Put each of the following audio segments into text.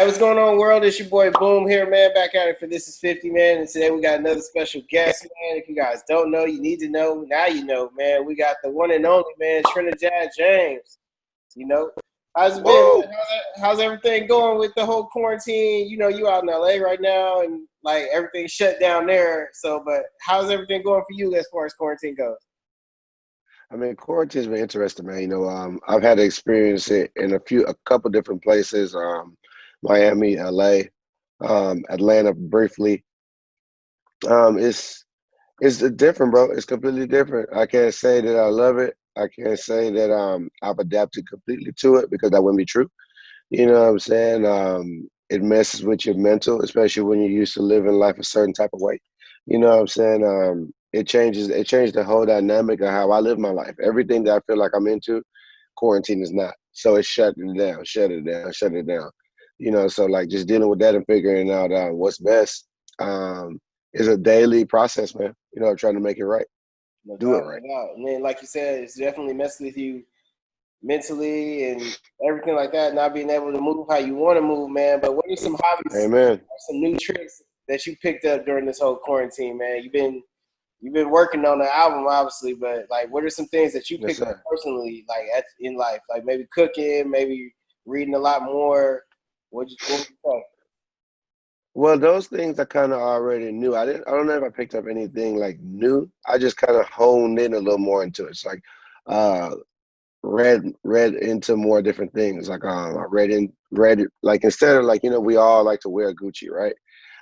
Hey, what's going on, world? It's your boy Boom here, man. Back at it for This Is 50, man. And today we got another special guest, man. If you guys don't know, you need to know. Now you know, man. We got the one and only, man, Trinidad James. You know, how's it been, Woo! man? How's everything going with the whole quarantine? You know, you out in LA right now, and like everything's shut down there. So, but how's everything going for you as far as quarantine goes? I mean, quarantine's been interesting, man. I've had to experience it in a couple different places. Miami, LA, Atlanta briefly. It's different, bro. It's completely different. I can't say that I love it. I can't say that I've adapted completely to it because that wouldn't be true. You know what I'm saying? It messes with your mental, especially when you're used to living life a certain type of way. You know what I'm saying? It changed the whole dynamic of how I live my life. Everything that I feel like I'm into, quarantine is not. So it's shutting it down, shut it down, shut it down. So like just dealing with that and figuring out what's best is a daily process, man. Trying to make it right, No do it doubt, right. no doubt. And then, like you said, it's definitely messed with you mentally and everything like that, not being able to move how you want to move, man. But what are some hobbies, Amen. some new tricks that you picked up during this whole quarantine, man? You've been working on the album, obviously, but like, what are some things that you Yes, picked up sir. personally, like in life, like maybe cooking, maybe reading a lot more? What would you say? Well, those things I kind of already knew. I don't know if I picked up anything like new. I just kind of honed in a little more into it. It's like uh read into more different things. Like I read it like instead of like we all like to wear Gucci, right?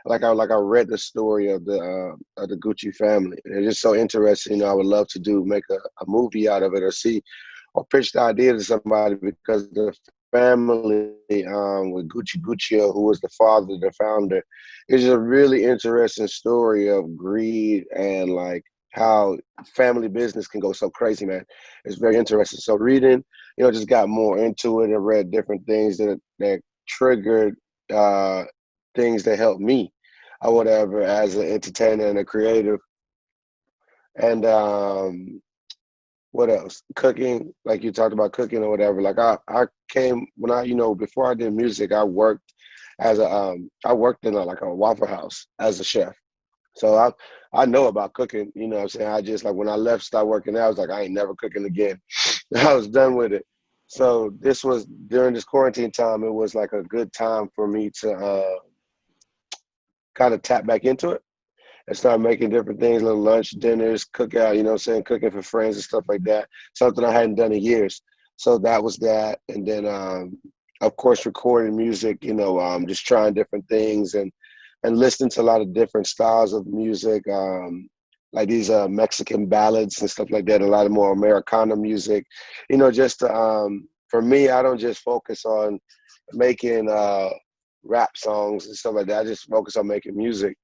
Like I read the story of the Gucci family. And it's just so interesting. I would love to make a movie out of it or see or pitch the idea to somebody because the family with Gucci, who was the father, the founder, is a really interesting story of greed and like how family business can go so crazy, man. It's very interesting. So reading, just got more into it and read different things that triggered uh, things that helped me or whatever as an entertainer and a creative. And what else? Cooking, like you talked about cooking or whatever. Like I came when before I did music, I worked in like a Waffle House as a chef. So I know about cooking, you know what I'm saying? I just like when I left, started working out, I was like, I ain't never cooking again. I was done with it. So this was during this quarantine time, it was like a good time for me to kind of tap back into it and start making different things, little lunch, dinners, cookout, you know what I'm saying, cooking for friends and stuff like that. Something I hadn't done in years. So that was that. And then of course recording music, just trying different things and listening to a lot of different styles of music, like these Mexican ballads and stuff like that, a lot of more Americana music, just to, for me, I don't just focus on making rap songs and stuff like that. I just focus on making music.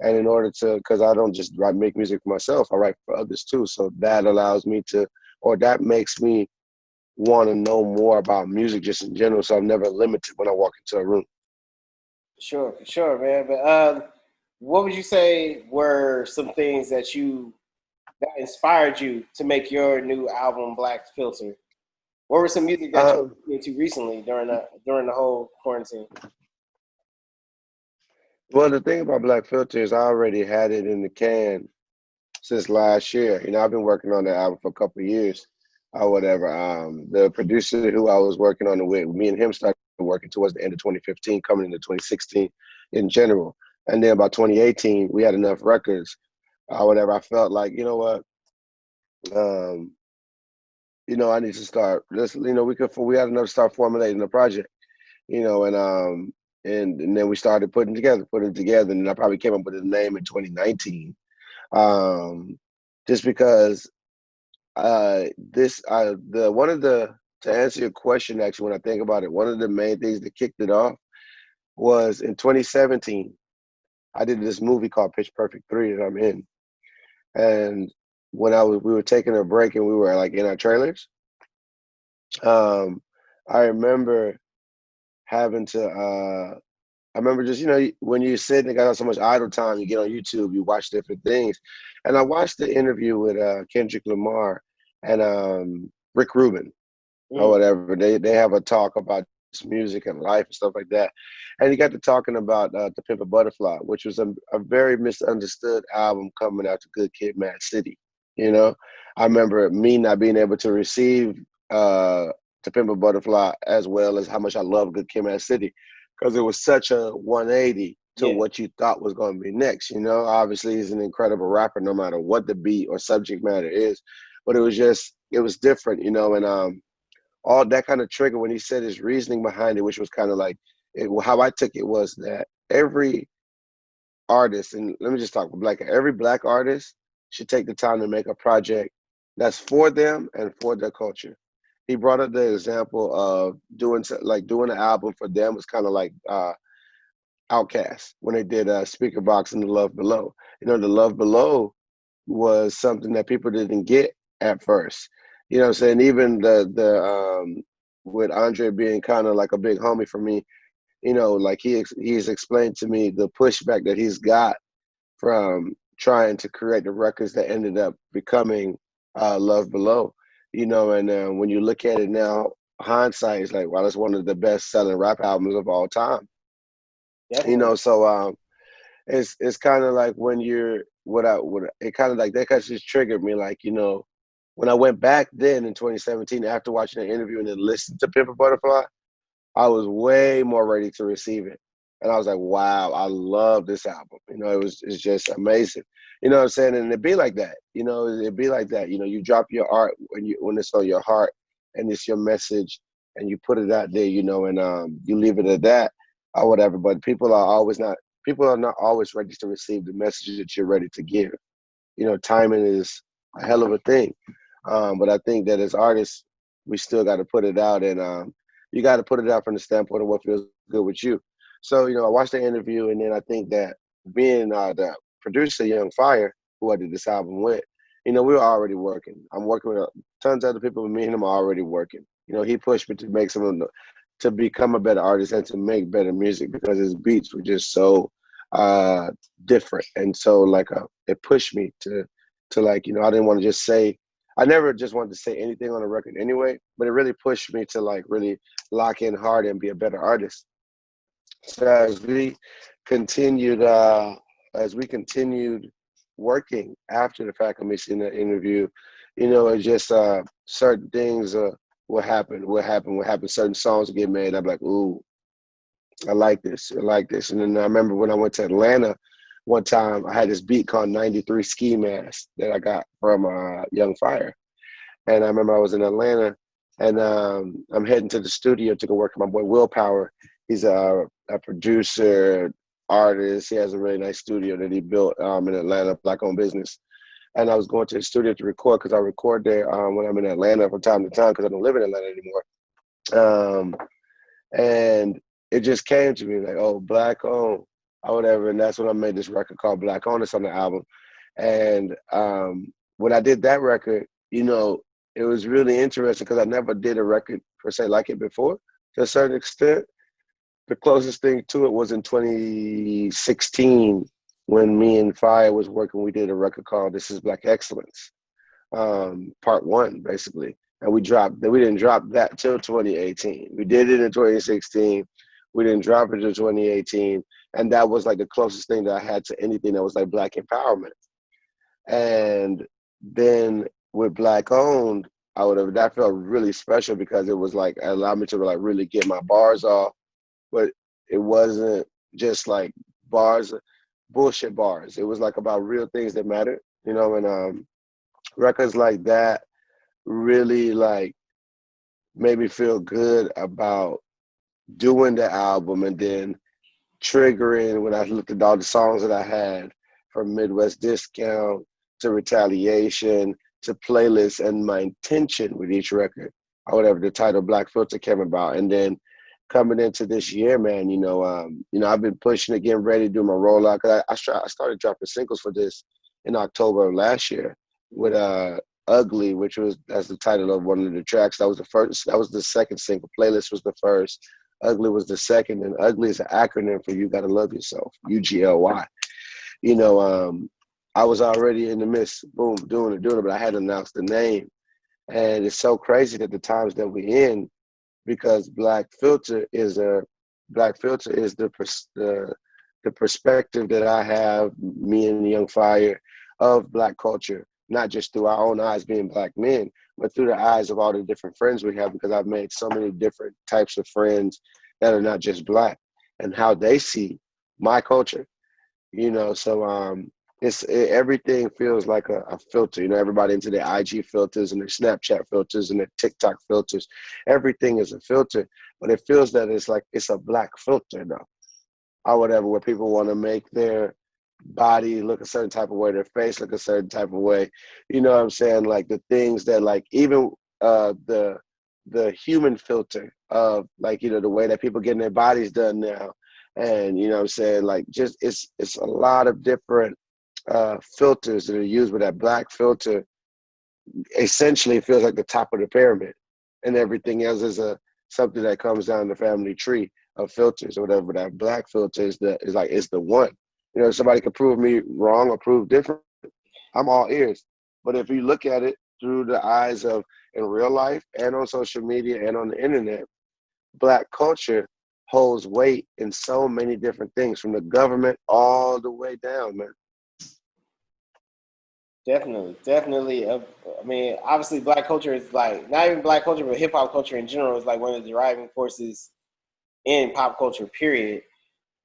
And in order to, because I don't just make music for myself, I write for others too. So that allows me to, or that makes me want to know more about music just in general. So I'm never limited when I walk into a room. Sure, for sure, man. But what would you say were some things that inspired you to make your new album, Black Filter? What were some music that you Um, were into recently during the whole quarantine? well, the thing about Black Filter is I already had it in the can since last year. I've been working on that album for a couple of years or whatever. The producer who I was working on it with, me and him started working towards the end of 2015, coming into 2016 in general. And then by 2018, we had enough records or whatever. I felt like, you know what, um, I need to start. We had enough to start formulating the project, and then we started putting it together, and I probably came up with the name in 2019. Um, just because this the one of the to answer your question, actually, when I think about it, one of the main things that kicked it off was in 2017. I did this movie called Pitch Perfect 3 that I'm in, and when we were taking a break and we were like in our trailers. um, I remember having to I remember just, when you sit and got so much idle time, you get on YouTube, you watch different things. And I watched the interview with Kendrick Lamar and Rick Rubin or Mm, whatever. They have a talk about music and life and stuff like that. And he got to talking about To Pimp a Butterfly, which was a very misunderstood album coming out to Good Kid, Mad City. You know, I remember me not being able to receive To Pimp a Butterfly as well as how much I love Good Kid, Mad City, because it was such a 180 to Yeah, what you thought was going to be next. You know, obviously he's an incredible rapper, no matter what the beat or subject matter is. But it was different, you know, and all that kind of trigger when he said his reasoning behind it, which was kind of like how I took it was that every artist, and let me just talk black, every black artist should take the time to make a project that's for them and for their culture. He brought up the example of doing an album for them was kind of like Outkast when they did Speaker Box and The Love Below. You know, The Love Below was something that people didn't get at first. You know what I'm saying? Even the with Andre being kind of like a big homie for me, you know, like he's explained to me the pushback that he's got from trying to create the records that ended up becoming Love Below. You know, and when you look at it now, hindsight is like, wow, it's one of the best selling rap albums of all time. You definitely. know, so it's kind of like when you're what it kind of like that kind of just triggered me, like, you know, when I went back then in 2017 after watching the interview and then listened to Pimp a Butterfly, I was way more ready to receive it. And I was like, wow, I love this album. You know, it's just amazing. You know what I'm saying? And it'd be like that. You know, it'd be like that. You know, you drop your art when it's on your heart and it's your message and you put it out there, you know, and you leave it at that or whatever. But people are not always ready to receive the message that you're ready to give. You know, timing is a hell of a thing. But I think that as artists, we still got to put it out, and you got to put it out from the standpoint of what feels good with you. So, you know, I watched the interview, and then I think that being the producer, Young Fire, who I did this album with, you know, we were already working. I'm working with tons of other people, but me and him are already working. You know, he pushed me to make to become a better artist and to make better music because his beats were just so uh different, and so like it pushed me to like, you know, I didn't want to just say, I never just wanted to say anything on a record anyway, but it really pushed me to like really lock in hard and be a better artist. So as we continued working after the fact of me seeing the interview, you know, it just certain things what happened. Certain songs get made. I'm like, ooh, I like this. I like this. And then I remember when I went to Atlanta one time, I had this beat called 93 Ski Mask that I got from Young Fire. And I remember I was in Atlanta and I'm heading to the studio to go work with my boy Willpower. He's a producer, artist. He has a really nice studio that he built in Atlanta, black owned business. And I was going to the studio to record because I record there when I'm in Atlanta from time to time because I don't live in Atlanta anymore. And it just came to me like, oh, black owned or whatever. And that's when I made this record called Black Owned. It's on the album. And when I did that record, you know, it was really interesting because I never did a record per se like it before to a certain extent. The closest thing to it was in 2016 when me and Fire was working. We did a record called This Is Black Excellence, part one, basically. And we didn't drop that till 2018. We did it in 2016. We didn't drop it till 2018. And that was like the closest thing that I had to anything that was like black empowerment. And then with Black Owned, that felt really special because it was like, it allowed me to like really get my bars off, but it wasn't just like bars, bullshit bars. It was like about real things that mattered, you know, and records like that really like made me feel good about doing the album and then triggering when I looked at all the songs that I had from Midwest Discount to Retaliation to Playlists and my intention with each record or whatever the title Black Filter came about. And then coming into this year, man, you know, I've been pushing to get ready to do my rollout because I started dropping singles for this in October of last year with Ugly, which was that's the title of one of the tracks. That was the first. That was the second single. Playlist was the first. Ugly was the second, and Ugly is an acronym for You Gotta Love Yourself. UGLY. You know, I was already in the midst, boom, doing it, but I hadn't announced the name. And it's so crazy that the times that we're in, because black filter is the perspective that I have, me and the Young Fire, of black culture, not just through our own eyes being black men, but through the eyes of all the different friends we have, because I've made so many different types of friends that are not just black, and how they see my culture, so everything feels like a filter. Everybody into their IG filters and their Snapchat filters and their TikTok filters. Everything is a filter, but it feels that it's like it's a black filter though, or whatever, where people want to make their body look a certain type of way, their face look a certain type of way. You know what I'm saying? Like the things that, like, even the human filter of, like, the way that people getting their bodies done now. And you know what I'm saying? Like, just it's a lot of different filters that are used, but that black filter essentially feels like the top of the pyramid, and everything else is something that comes down the family tree of filters or whatever. That black filter is the one. Somebody could prove me wrong or prove different. I'm all ears. But if you look at it through the eyes of, in real life and on social media and on the internet, black culture holds weight in so many different things, from the government all the way down, man. Definitely. I mean, obviously, black culture is like, not even black culture, but hip hop culture in general is like one of the driving forces in pop culture. Period.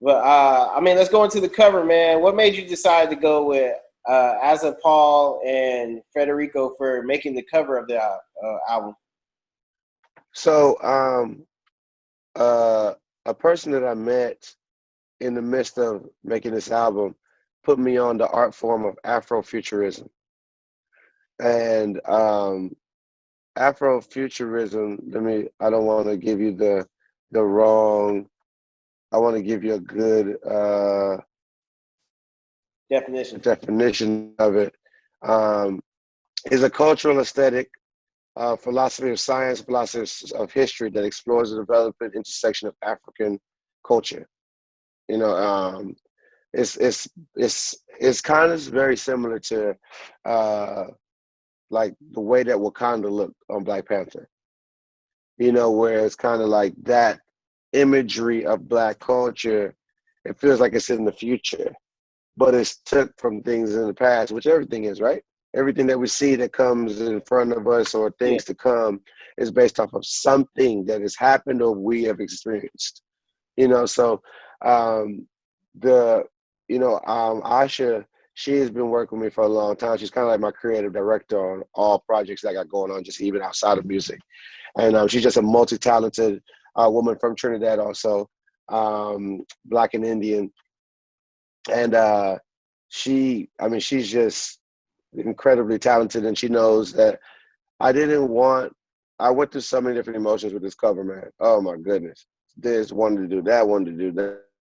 But I mean, let's go into the cover, man. What made you decide to go with Asa Paul and Federico for making the cover of the album? So, a person that I met in the midst of making this album put me on the art form of Afrofuturism. And Afrofuturism, I don't want to give you the wrong, I want to give you a good definition of it. Is a cultural aesthetic, philosophy of science, philosophy of history that explores the development intersection of African culture. It's kind of very similar to like the way that Wakanda looked on Black Panther. Where it's kind of like that imagery of black culture. It feels like it's in the future, but it's took from things in the past, which everything is, right? Everything that we see that comes in front of us, or things to come, is based off of something that has happened or we have experienced. So Asha, she has been working with me for a long time. She's kind of like my creative director on all projects that I got going on, just even outside of music. And she's just a multi-talented woman from Trinidad, also Black and Indian. And she's just incredibly talented, and she knows that I went through so many different emotions with this cover, man. Oh my goodness. This, wanted to do that, wanted to do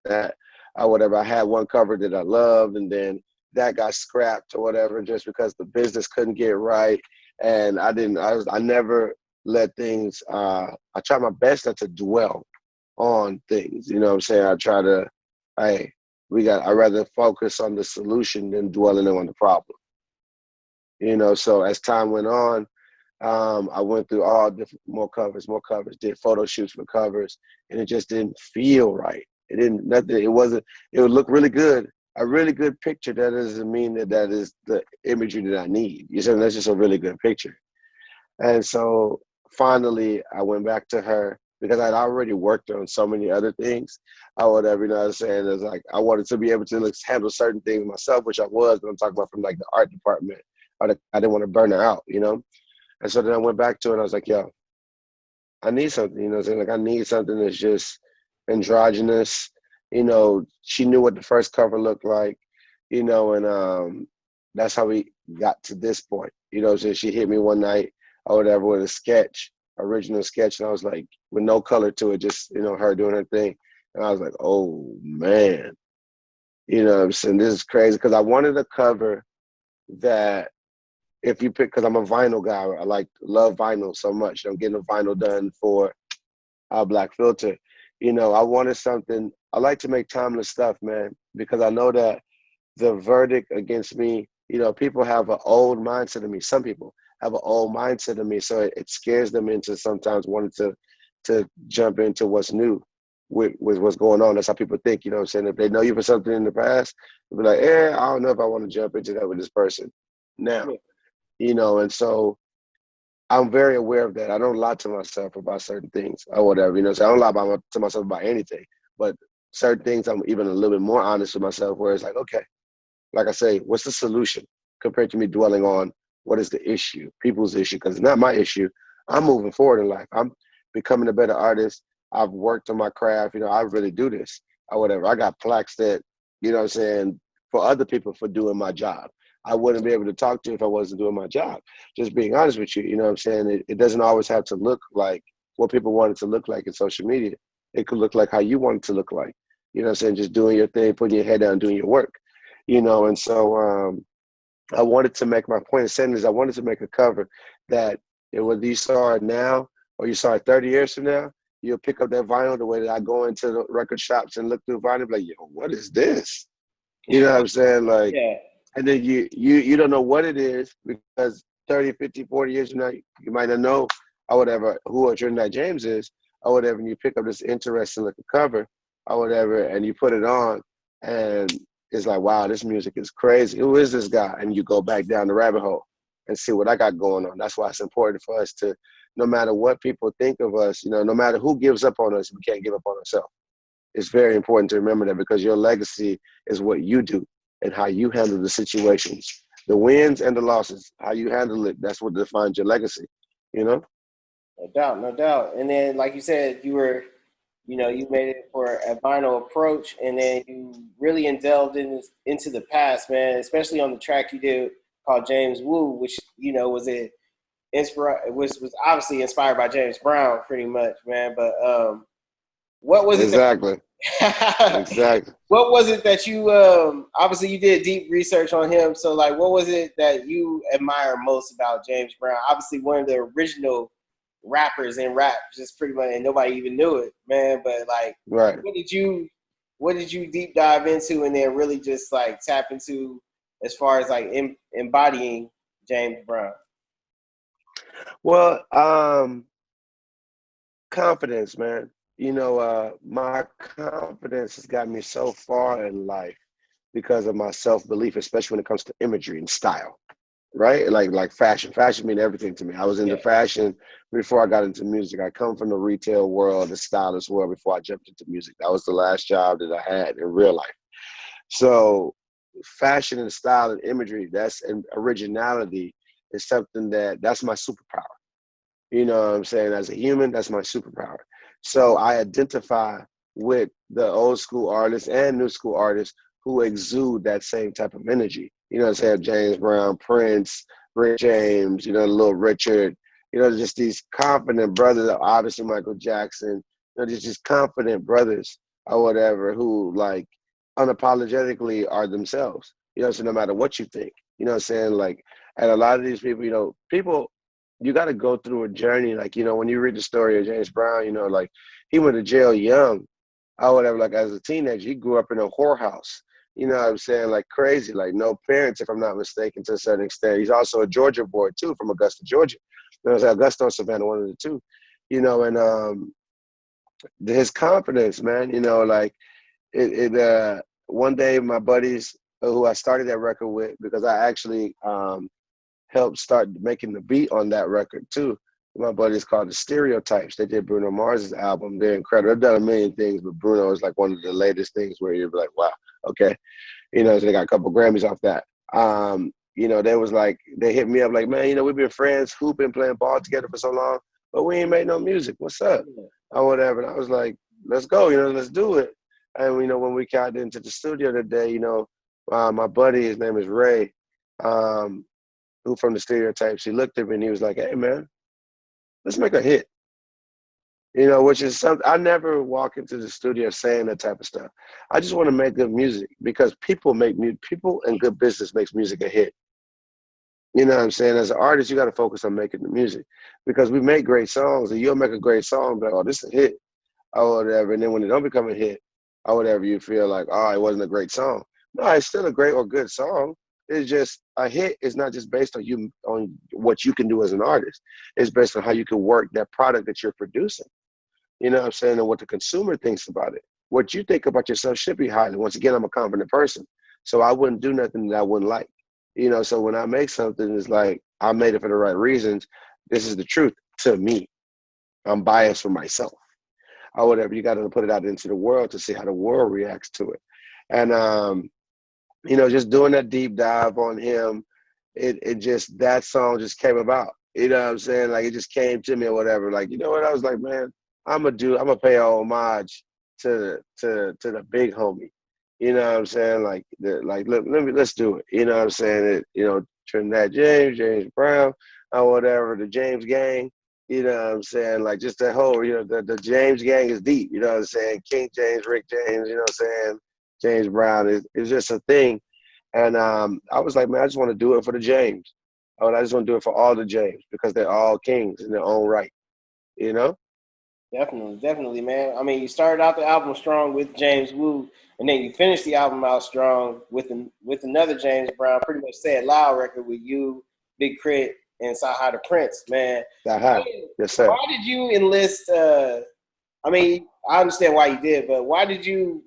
that, whatever. I had one cover that I loved, and then that got scrapped or whatever, just because the business couldn't get right. And I never let things, I try my best not to dwell on things. You know what I'm saying? I'd rather focus on the solution than dwelling on the problem. So as time went on, I went through all different, more covers, did photo shoots for covers, and it just didn't feel right. It would look really good. A really good picture, that doesn't mean that is the imagery that I need. You said that's just a really good picture. And so finally I went back to her, because I'd already worked on so many other things. I would have, what I'm saying, is like, I wanted to be able to handle certain things myself, which I was, but I'm talking about from like the art department. I didn't want to burn her out, And so then I went back to it, and I was like, yo, I need something, like I need something that's just androgynous. She knew what the first cover looked like, and that's how we got to this point. So she hit me one night or whatever with a original sketch, and I was like, with no color to it, just, her doing her thing. And I was like, oh man, I'm saying, this is crazy, because I wanted a cover that, if you pick, because I'm a vinyl guy, I love vinyl so much. I'm getting a vinyl done for Black Filter. I wanted something. I like to make timeless stuff, man, because I know that the verdict against me, people have an old mindset of me. Some people have an old mindset of me, so it scares them into sometimes wanting to to jump into what's new with what's going on. That's how people think, you know what I'm saying? If they know you for something in the past, they'll be like, I don't know if I want to jump into that with this person now, you know, and so I'm very aware of that. I don't lie to myself about certain things or whatever, you know, so I don't lie to myself about anything, but certain things I'm even a little bit more honest with myself where it's like, okay, like I say, what's the solution compared to me dwelling on what is the issue, people's issue, because it's not my issue. I'm moving forward in life. I'm becoming a better artist. I've worked on my craft. You know, I really do this or whatever. I got plaques that, you know what I'm saying, for other people for doing my job. I wouldn't be able to talk to if I wasn't doing my job. Just being honest with you know what I'm saying? It doesn't always have to look like what people want it to look like in social media. It could look like how you want it to look like. You know what I'm saying? Just doing your thing, putting your head down, doing your work. You know, and so I wanted to make my point of saying is I wanted to make a cover that whether you saw it now or you saw it 30 years from now, you'll pick up that vinyl the way that I go into the record shops and look through vinyl, like, yo, what is this? You know what I'm saying? Like, Yeah. and then you don't know what it is because 30, 50, 40 years from now, you might not know or whatever who a Trinidad James is or whatever, and you pick up this interesting looking cover or whatever, and you put it on, and it's like, wow, this music is crazy. Who is this guy? And you go back down the rabbit hole and see what I got going on. That's why it's important for us to, no matter what people think of us, you know, no matter who gives up on us, we can't give up on ourselves. It's very important to remember that because your legacy is what you do and how you handle the situations, the wins and the losses, how you handle it. That's what defines your legacy, you know? No doubt, no doubt. And then, like you said, you made it for a vinyl approach, and then you really delved into the past, man. Especially on the track you did called James Wu, which was obviously inspired by James Brown, pretty much, man. But what was it? Exactly. Exactly. What was it that you obviously you did deep research on him? So like, what was it that you admire most about James Brown? Obviously, one of the original rappers in rap, just pretty much, and nobody even knew it, man. But like, Right. what did you deep dive into, and then really just like tap into as far as like embodying James Brown? Well, confidence, man. You know, my confidence has got me so far in life because of my self-belief, especially when it comes to imagery and style, right? Like fashion. Fashion mean everything to me. I was into fashion before I got into music. I come from the retail world, the stylist world before I jumped into music. That was the last job that I had in real life. So fashion and style and imagery, and originality is something that's my superpower. You know what I'm saying? As a human, that's my superpower. So I identify with the old school artists and new school artists who exude that same type of energy. You know what I'm saying? James Brown, Prince, Rick James, you know, Little Richard, you know, just these confident brothers, obviously Michael Jackson, you know, just confident brothers or whatever who like unapologetically are themselves. You know, so no matter what you think, you know what I'm saying? Like, and a lot of these people, you know, you got to go through a journey. Like, you know, when you read the story of James Brown, you know, like he went to jail young or whatever, like as a teenager, he grew up in a whorehouse. You know what I'm saying? Like crazy, like no parents, if I'm not mistaken, to a certain extent. He's also a Georgia boy too, from Augusta, Georgia. You know, it's Augusta or Savannah, one of the two. You know, and his confidence, man. You know, like one day my buddies who I started that record with, because I actually helped start making the beat on that record too. My buddies called the Stereotypes. They did Bruno Mars's album. They're incredible. They've done a million things, but Bruno is like one of the latest things where you're like, wow, okay. You know, so they got a couple Grammys off that. You know, they hit me up like, man, you know, we've been friends, hooping, playing ball together for so long, but we ain't made no music. What's up? Or whatever. And I was like, let's go, you know, let's do it. And, you know, when we got into the studio today, you know, my buddy, his name is Ray, who from the Stereotypes, he looked at me and he was like, hey, man, let's make a hit. You know, which is something, I never walk into the studio saying that type of stuff. I just want to make good music because people and good business makes music a hit. You know what I'm saying? As an artist, you got to focus on making the music because we make great songs and you'll make a great song, but oh, this is a hit or whatever. And then when it don't become a hit or whatever, you feel like, oh, it wasn't a great song. No, it's still a great or good song. It's just a hit is not just based on you, on what you can do as an artist. It's based on how you can work that product that you're producing. You know what I'm saying? And what the consumer thinks about it. What you think about yourself should be highly. Once again, I'm a confident person. So I wouldn't do nothing that I wouldn't like. You know, so when I make something, it's like I made it for the right reasons. This is the truth to me. I'm biased for myself. Or whatever. You got to put it out into the world to see how the world reacts to it. And you know, just doing that deep dive on him, it just, that song just came about. You know what I'm saying? Like, it just came to me or whatever. Like, you know what? I was like, man, I'm gonna pay homage to the big homie. You know what I'm saying? Like, look, let's do it. You know what I'm saying? You know, Trinidad James Brown, or whatever, the James gang. You know what I'm saying? Like, just the whole, you know, the James gang is deep. You know what I'm saying? King James, Rick James. You know what I'm saying? James Brown is just a thing. And I was like, man, I just want to do it for the James. I just want to do it for all the James because they're all kings in their own right, you know? Definitely, man. I mean, you started out the album strong with James Wu, and then you finished the album out strong with another James Brown, pretty much Say It Loud record with you, Big Crit, and Saha the Prince, man. Uh-huh. Yes, sir. Why did you enlist? I mean, I understand why you did, but why did you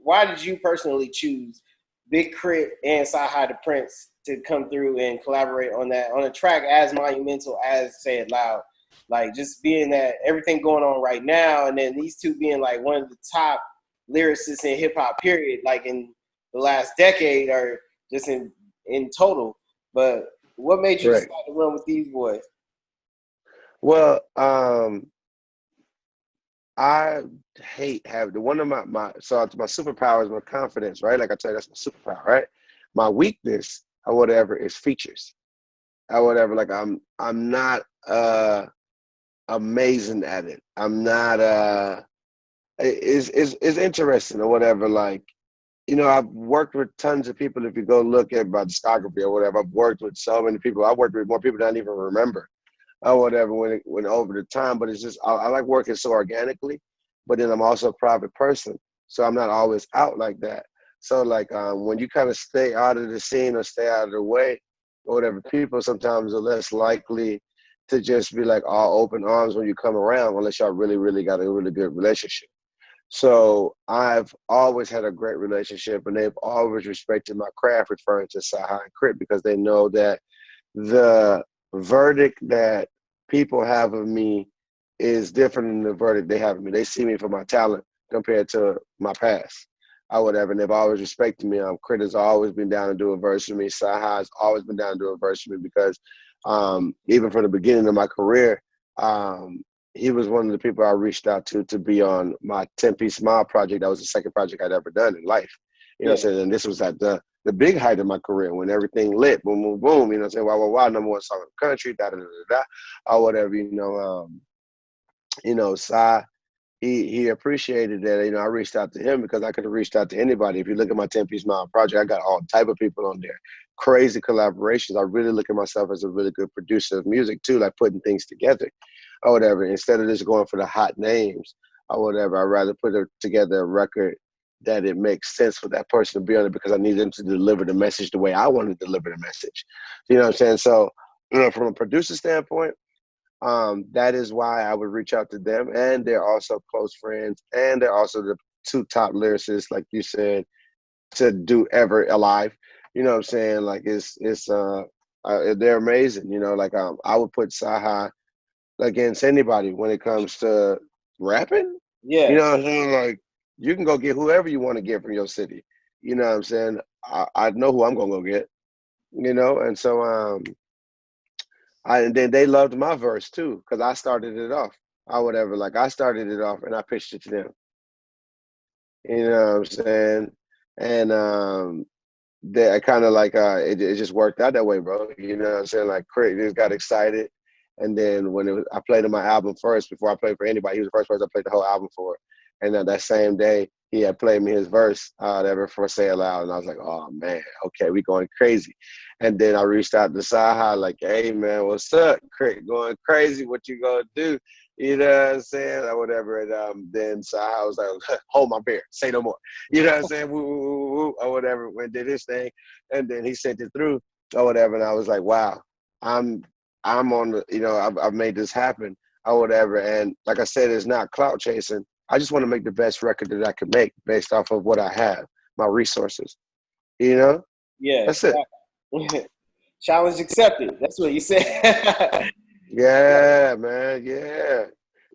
personally choose Big Crit and Saha the Prince to come through and collaborate on a track as monumental as Say It Loud? Like, just being that everything going on right now, and then these two being like one of the top lyricists in hip hop, period, like in the last decade or just in total. But what made you Right. decide to run with these boys? Well, I hate having one of my superpower is my confidence, right? Like I tell you, that's my superpower, right? My weakness or whatever is features. Or whatever. Like I'm not amazing at it. I'm not is interesting or whatever. Like, you know, I've worked with tons of people. If you go look at my discography or whatever, I've worked with so many people. I worked with more people than I even remember or whatever when it went over the time. But it's just I like working so organically. But then I'm also a private person, so I'm not always out like that. So like when you kind of stay out of the scene or stay out of the way or whatever, people sometimes are less likely to just be like all open arms when you come around, unless y'all really, really got a really good relationship. So I've always had a great relationship, and they've always respected my craft, referring to Saha and Crit, because they know that the verdict that people have of me is different than the verdict they have of me. They see me for my talent compared to my past. I would have, and they've always respected me. Crit has always been down to do a verse for me. Saha has always been down to do a verse for me because even from the beginning of my career, he was one of the people I reached out to be on my 10-piece Smile project. That was the second project I'd ever done in life. You know what I'm saying? And this was at the big height of my career when everything lit, boom, boom, boom. You know what I'm saying? Wow, wow, wow, number one song in the country, da da da da da, or whatever. Sai, he appreciated that. You know, I reached out to him because I could have reached out to anybody. If you look at my 10-piece Mile project, I got all type of people on there. Crazy collaborations. I really look at myself as a really good producer of music too, like putting things together or whatever. Instead of just going for the hot names or whatever, I'd rather put together a record that it makes sense for that person to be on it because I need them to deliver the message the way I want to deliver the message. You know what I'm saying? So, from a producer standpoint, that is why I would reach out to them. And they're also close friends. And they're also the two top lyricists, like you said, to do ever alive. You know what I'm saying? Like they're amazing. You know, like I would put Saha against anybody when it comes to rapping. Yeah. You know what I'm saying? Like, you can go get whoever you want to get from your city. You know what I'm saying? I know who I'm gonna go get. You know, and so and then they loved my verse too because I started it off. I started it off and I pitched it to them. You know what I'm saying? And they I kind of like it just worked out that way, bro. You know what I'm saying? Like, Craig just got excited, and then I played him my album first before I played for anybody. He was the first person I played the whole album for, and then that same day he had played me his verse ever for Say It Loud, and I was like, oh man, okay, we going crazy. And then I reached out to Saha like, hey man, what's up? Craig going crazy? What you gonna do? You know what I'm saying? Or whatever. And then Saha was like, hold my beer, say no more. You know what I'm saying? Woo, woo, woo, woo, or whatever. When did his thing, and then he sent it through or whatever. And I was like, wow, I'm on the, I've made this happen or whatever. And like I said, it's not clout chasing I just want to make the best record that I can make based off of what I have, my resources. You know, Yeah. that's it. Challenge accepted. That's what you said. Yeah, man. Yeah,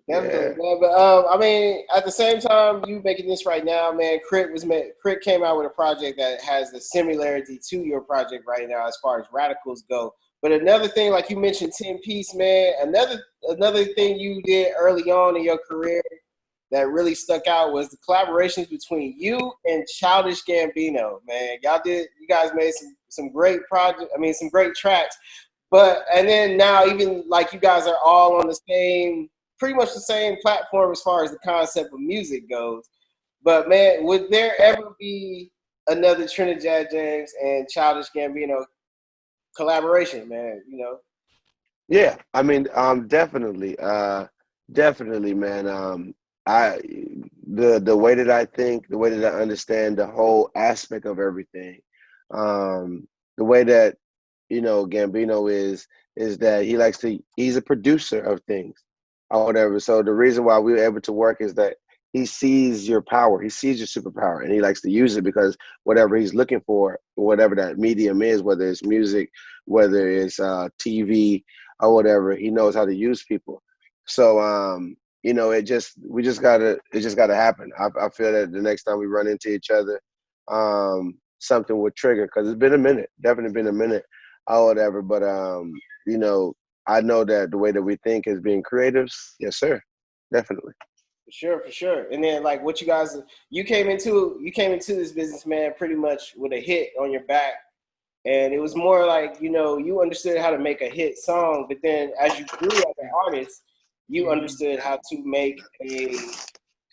Definitely, yeah. man. But I mean, at the same time, you making this right now, man. Crit came out with a project that has the similarity to your project right now, as far as radicals go. But another thing, like you mentioned, 10 piece, man. Another thing you did early on in your career that really stuck out was the collaborations between you and Childish Gambino, man. You guys made some great project. I mean, some great tracks. But and then now even like you guys are all on the same, pretty much the same platform as far as the concept of music goes. But man, would there ever be another Trinidad James and Childish Gambino collaboration, man? You know? Yeah, I mean, definitely, definitely, man. I the way that I think, the way that I understand the whole aspect of everything, the way that Gambino is that he's a producer of things or whatever. So the reason why we were able to work is that he sees your power, he sees your superpower, and he likes to use it because whatever he's looking for, whatever that medium is, whether it's music, whether it's TV or whatever, he knows how to use people. So it just gotta happen. I feel that the next time we run into each other, something would trigger because it's been a minute, definitely been a minute or whatever. But you know, I know that the way that we think as being creatives, yes, sir, definitely. For sure, for sure. And then like what you came into this business, man, pretty much with a hit on your back. And it was more like, you understood how to make a hit song, but then as you grew as an artist, you understood how to make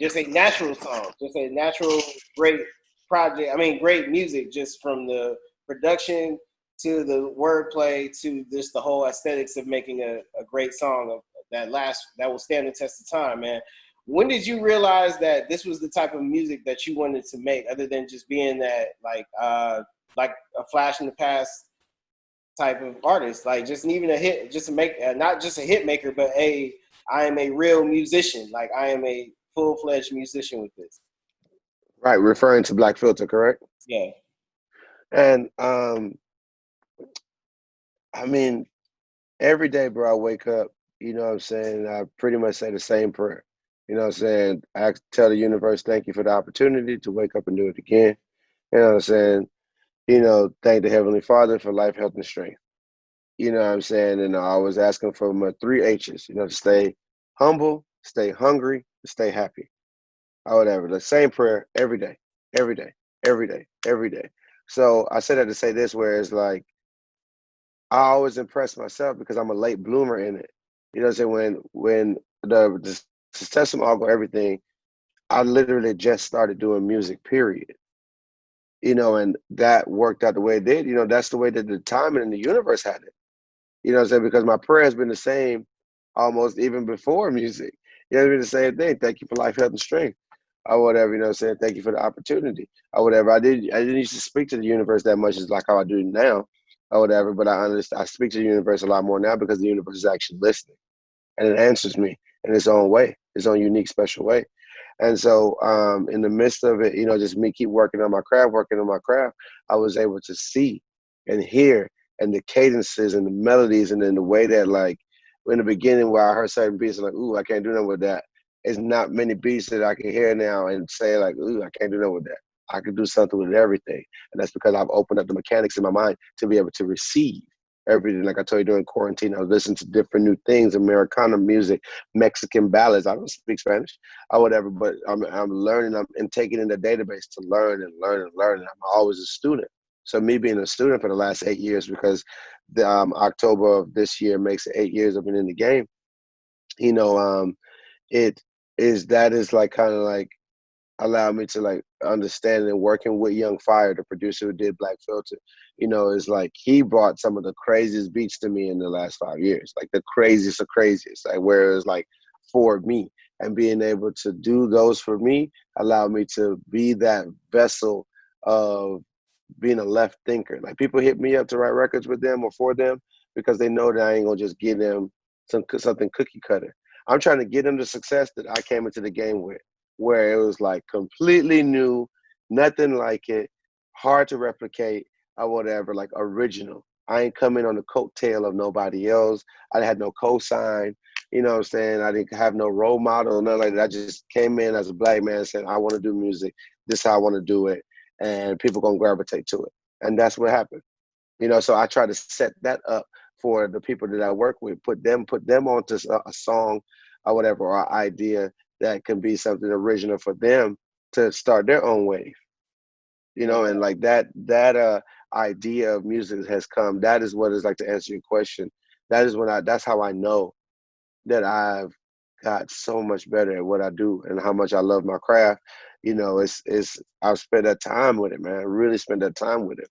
just a natural song, just a natural, great project. I mean, great music, just from the production to the wordplay to just the whole aesthetics of making a great song that will stand the test of time, man. When did you realize that this was the type of music that you wanted to make, other than just being that like a flash in the past type of artist, like just even a hit, just to make not just a hit maker, but I am a real musician, like I am a full fledged musician with this. Right, referring to Black Filter, correct? Yeah, And I mean, every day, bro, I wake up, you know what I'm saying? I pretty much say the same prayer. You know what I'm saying? I tell the universe, thank you for the opportunity to wake up and do it again. You know what I'm saying? Thank the Heavenly Father for life, health, and strength. You know what I'm saying? And I was asking for my three H's, to stay humble, stay hungry, stay happy, or whatever. The same prayer every day, every day, every day, every day. So I said that to say this, where it's like, I always impress myself because I'm a late bloomer in it. You know what I'm saying? When the success of everything, I literally just started doing music, period. And that worked out the way it did. That's the way that the timing and the universe had it. You know what I'm saying? Because my prayer has been the same almost even before music. It's been the same thing. Thank you for life, health, and strength. Or whatever, you know what I'm saying? Thank you for the opportunity. Or whatever. I didn't used to speak to the universe that much as like how I do now. Or whatever. But I speak to the universe a lot more now because the universe is actually listening. And it answers me in its own way, its own unique, special way. And so in the midst of it, just me keep working on my craft, I was able to see and hear and the cadences and the melodies and then the way that like in the beginning where I heard certain beats like, ooh, I can't do nothing with that. It's not many beats that I can hear now and say like, ooh, I can't do nothing with that. I can do something with everything. And that's because I've opened up the mechanics in my mind to be able to receive everything. Like I told you during quarantine, I was listening to different new things, Americana music, Mexican ballads. I don't speak Spanish or whatever, but I'm learning. I'm taking in the database to learn and learn and learn. And I'm always a student. So me being a student for the last 8 years, because the October of this year makes 8 years I've been in the game. You know, it is like kind of like allowed me to like understand and working with Young Fire, the producer who did Black Filter, is like he brought some of the craziest beats to me in the last 5 years, like the craziest of craziest, like where it was like for me. And being able to do those for me allowed me to be that vessel of being a left thinker. Like people hit me up to write records with them or for them because they know that I ain't gonna just give them something cookie cutter. I'm trying to get them the success that I came into the game with. where it was like completely new, nothing like it, hard to replicate or whatever, like original. I ain't coming on the coattail of nobody else. I had no cosign. You know what I'm saying? I didn't have no role model, nothing like that. I just came in as a black man and said, I want to do music. This is how I want to do it. And people gonna gravitate to it. And that's what happened. You know, so I try to set that up for the people that I work with, put them onto a song or whatever, or an idea that can be something original for them to start their own wave. You know, and like that idea of music has come. That is what is, like, to answer your question. That is that's how I know that I've got so much better at what I do and how much I love my craft. You know, it's I've spent that time with it, man. I really spent that time with it.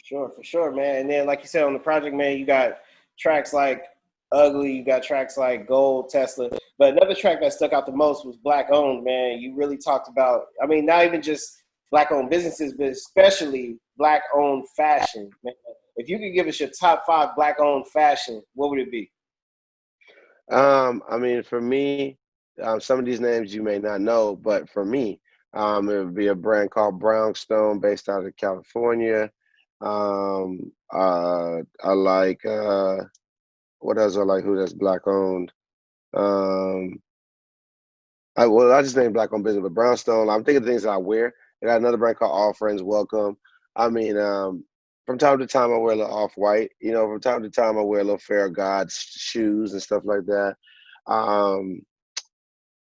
For sure, man. And then, like you said, on the project, man, you got tracks like Ugly, you got tracks like Gold, Tesla. But another track that stuck out the most was Black Owned, man. You really talked about, I mean, not even just Black owned businesses, but especially Black owned fashion, man. If you could give us your top 5 Black owned fashion, what would it be? I mean, for me, some of these names you may not know, but for me, it would be a brand called Brownstone, based out of California. I like what else I like? Who that's black owned? Um, I just named black owned business, but Brownstone. I'm thinking of things that I wear. I got another brand called All Friends Welcome. I mean, from time to time I wear a little off white. You know, from time to time I wear a little Fair God shoes and stuff like that. Um,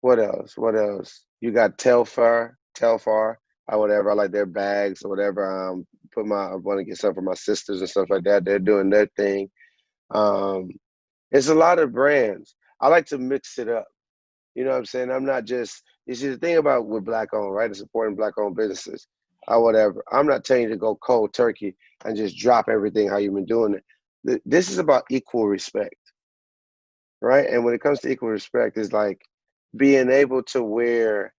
what else? What else? You got Telfar, or whatever. I like their bags or whatever. I want to get some for my sisters and stuff like that. They're doing their thing. Um, it's a lot of brands. I like to mix it up. You know what I'm saying? I'm not just, you see, the thing about with black owned, right, and supporting black owned businesses or whatever, I'm not telling you to go cold turkey and just drop everything how you've been doing it. This is about equal respect, right? And when it comes to equal respect, it's like being able to wear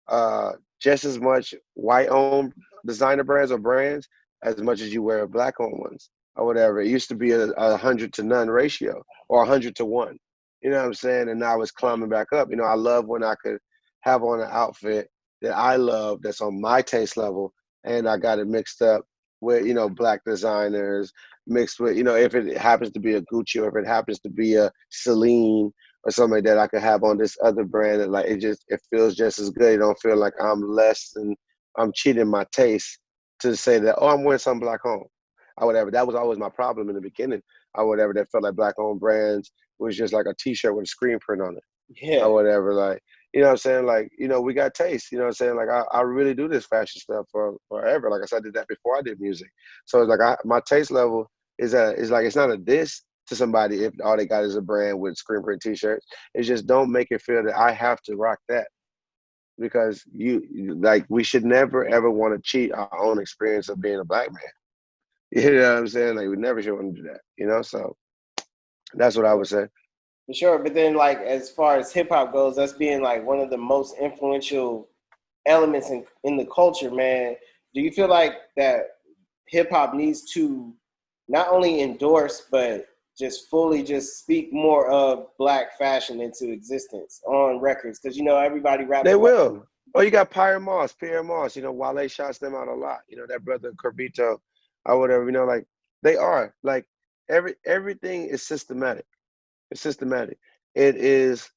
uh, just as much white owned designer brands or brands as much as you wear black owned ones or whatever. It used to be a 100-to-none ratio or 100-to-1. You know what I'm saying? And now it's climbing back up. You know, I love when I could have on an outfit that I love that's on my taste level, and I got it mixed up with, you know, black designers, mixed with, you know, if it happens to be a Gucci or if it happens to be a Celine or something like that, I could have on this other brand, and like it feels just as good. It don't feel like I'm less than, I'm cheating my taste to say that, oh, I'm wearing some black home or whatever. That was always my problem in the beginning or whatever. That felt like black owned brands was just like a T-shirt with a screen print on it Yeah. or whatever. Like, you know what I'm saying? Like, you know, we got taste. You know what I'm saying? Like, I really do this fashion stuff for forever. Like I said, I did that before I did music. So it's like my taste level is like, it's not a diss to somebody if all they got is a brand with screen print T-shirts. It's just, don't make it feel that I have to rock that, because like, we should never ever want to cheat our own experience of being a black man. You know what I'm saying? Like, we never should want to do that. You know, so that's what I would say. For sure. But then, like, as far as hip hop goes, that's being like one of the most influential elements in the culture, man. Do you feel like that hip hop needs to not only endorse, but just fully just speak more of black fashion into existence on records? Because, you know, everybody raps They about. will. Oh, you got Pierre Moss. You know, Wale shouts them out a lot. You know, that brother Corbito or whatever. You know, like, they are like, everything is systematic. It's systematic. It is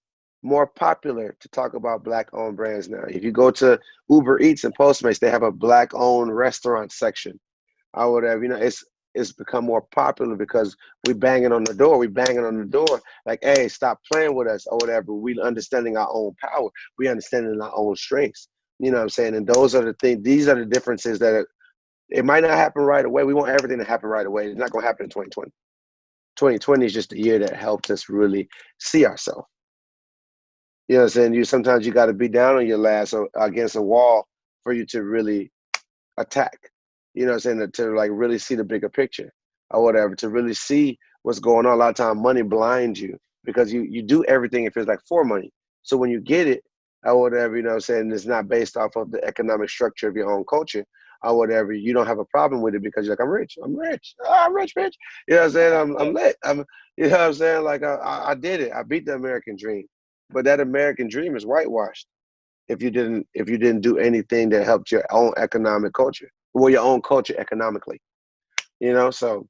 more popular to talk about black owned brands now. If you go to Uber Eats and Postmates, they have a black owned restaurant section or whatever. You know, it's become more popular because we banging on the door. We banging on the door like, hey, stop playing with us or whatever. We understanding our own power. We understanding our own strengths. You know what I'm saying? And those are the things. These are the differences it might not happen right away. We want everything to happen right away. It's not going to happen in 2020. 2020 is just a year that helped us really see ourselves. You know what I'm saying? Sometimes you got to be down on your last or against a wall for you to really attack. You know what I'm saying? To like really see the bigger picture or whatever, to really see what's going on. A lot of time money blinds you because you do everything, it feels like, for money. So when you get it or whatever, you know what I'm saying, it's not based off of the economic structure of your own culture or whatever, you don't have a problem with it because you're like, I'm rich. Oh, I'm rich, bitch. You know what I'm saying? I'm lit. You know what I'm saying? Like, I did it. I beat the American dream. But that American dream is whitewashed. if you didn't do anything that helped your own economic culture, well, your own culture economically, you know. So,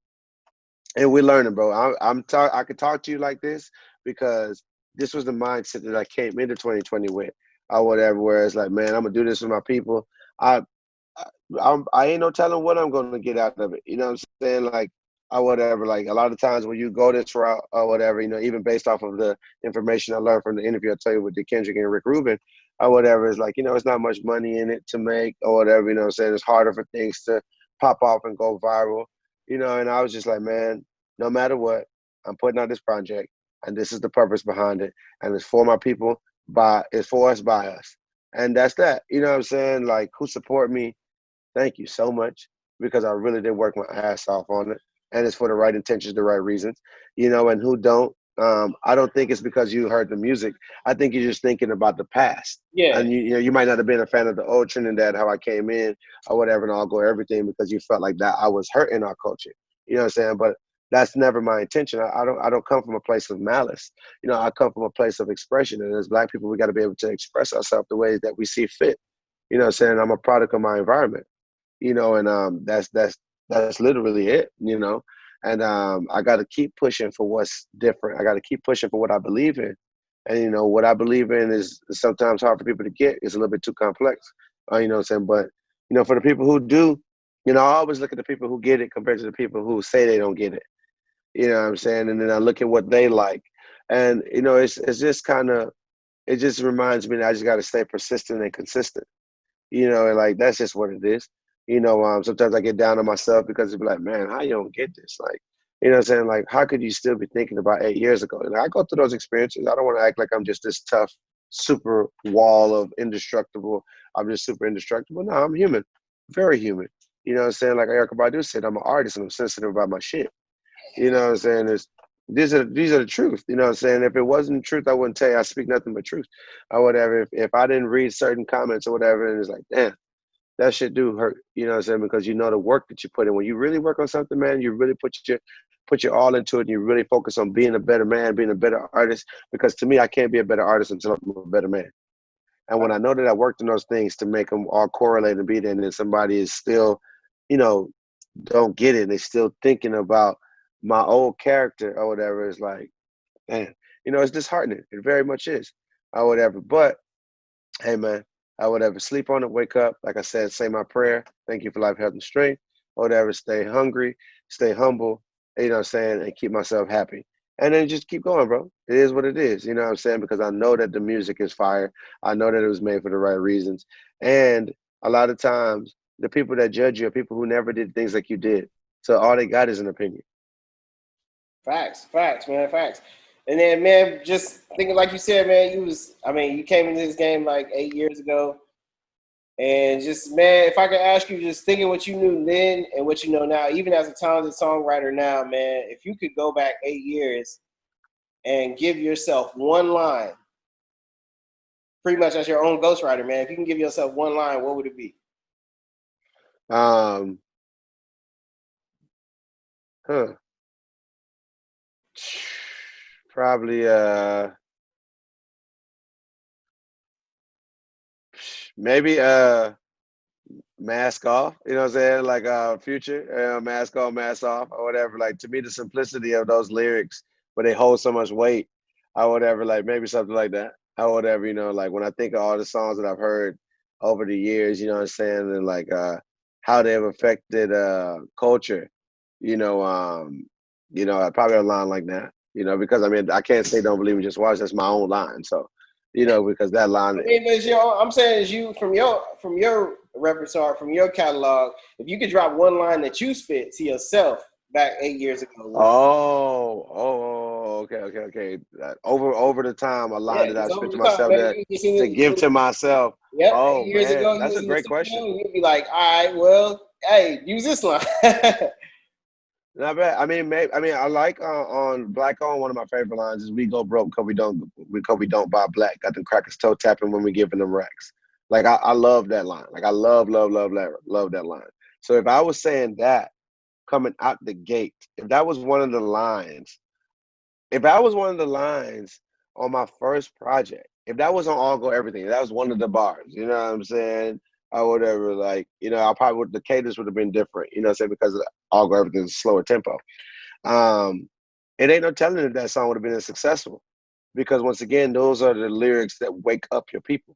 and we're learning, bro. I could talk to you like this because this was the mindset that I came into 2020 with, or whatever. Where it's like, man, I'm gonna do this with my people. I I ain't no telling what I'm gonna get out of it. You know what I'm saying? Like, or whatever. Like a lot of times when you go this route or whatever, you know, even based off of the information I learned from the interview I tell you with the Kendrick and Rick Rubin or whatever, it's like, you know, it's not much money in it to make or whatever. You know what I'm saying? It's harder for things to pop off and go viral. You know, and I was just like, man, no matter what, I'm putting out this project, and this is the purpose behind it, and it's for my people, by it's for us, by us, and that's that. You know what I'm saying? Like, who support me? Thank you so much because I really did work my ass off on it, and it's for the right intentions, the right reasons, you know. And who don't? I don't think it's because you heard the music. I think you're just thinking about the past, Yeah. and you know you might not have been a fan of the old Trinidad, how I came in or whatever, and I'll go everything because you felt like that I was hurting our culture. You know what I'm saying? But that's never my intention. I don't come from a place of malice. You know, I come from a place of expression, and as Black people, we got to be able to express ourselves the ways that we see fit. You know what I'm saying? I'm a product of my environment, you know, and that's literally it, you know. And I got to keep pushing for what's different. I got to keep pushing for what I believe in, and you know what I believe in is sometimes hard for people to get. It's a little bit too complex, you know what I'm saying. But you know, for the people who do, you know, I always look at the people who get it compared to the people who say they don't get it. You know what I'm saying? And then I look at what they like, and you know, it's just kind of, it just reminds me that I just got to stay persistent and consistent, you know, and like that's just what it is. You know, sometimes I get down on myself because it's like, man, how you don't get this? Like, you know what I'm saying? Like, how could you still be thinking about 8 years ago? And I go through those experiences. I don't want to act like I'm just this tough, super wall of indestructible. I'm just super indestructible. No, I'm human, very human. You know what I'm saying? Like Erica Badu said, I'm an artist and I'm sensitive about my shit. You know what I'm saying? It's, these are the truth. You know what I'm saying? If it wasn't the truth, I wouldn't tell you I speak nothing but truth or whatever. If I didn't read certain comments or whatever, and it's like, damn, that shit do hurt, you know what I'm saying? Because you know the work that you put in. When you really work on something, man, you really put your all into it, and you really focus on being a better man, being a better artist. Because to me, I can't be a better artist until I'm a better man. And when I know that I worked on those things to make them all correlate and be there, and then somebody is still, you know, don't get it, and they still thinking about my old character or whatever, it's like, man, you know, it's disheartening. It very much is or whatever. But hey, man, I would ever sleep on it, wake up, like I said, say my prayer. Thank you for life, health, and strength. Or whatever, stay hungry, stay humble, you know what I'm saying, and keep myself happy. And then just keep going, bro. It is what it is, you know what I'm saying? Because I know that the music is fire. I know that it was made for the right reasons. And a lot of times, the people that judge you are people who never did things like you did. So all they got is an opinion. Facts, man, facts. And then, man, just thinking like you said, man, I mean, you came into this game like 8 years ago. And just, man, if I could ask you, just thinking what you knew then and what you know now, even as a talented songwriter now, man, if you could go back 8 years and give yourself one line, pretty much as your own ghostwriter, man, if you can give yourself one line, what would it be? Um, huh. Probably maybe mask off, you know what I'm saying? Like Future, mask on, mask off, or whatever. Like to me, the simplicity of those lyrics, but they hold so much weight, or whatever. Like maybe something like that, or whatever. You know, like when I think of all the songs that I've heard over the years, you know what I'm saying, and like how they've affected culture, you know, probably a line like that, you know, because I mean, I can't say don't believe me, just watch. That's my own line, so you know, because that line. I mean, I'm saying as you from your repertoire, from your catalog, if you could drop one line that you spit to yourself back 8 years ago, Okay. Over the time, a yeah, line that it's I over spit to the top, myself man. that You just in to it. give to myself. Yep, Oh 8 years man, ago, you that's a was in the great studio, question. and you'd be like, all right, well, hey, use this line. Not bad. I mean, I like on Black On. One of my favorite lines is "We go broke because we don't buy black. Got them crackers toe tapping when we giving them racks." Like I love that line. Like I love that line. So if I was saying that coming out the gate, if that was one of the lines, if that was one of the lines on my first project, if that was on All Go Everything, that was one of the bars, you know what I'm saying? Or whatever, like, you know, I probably would, the cadence would have been different, you know what I'm saying? Because of All Go Everything is a slower tempo. It ain't no telling if that song would have been as successful. Because once again, those are the lyrics that wake up your people.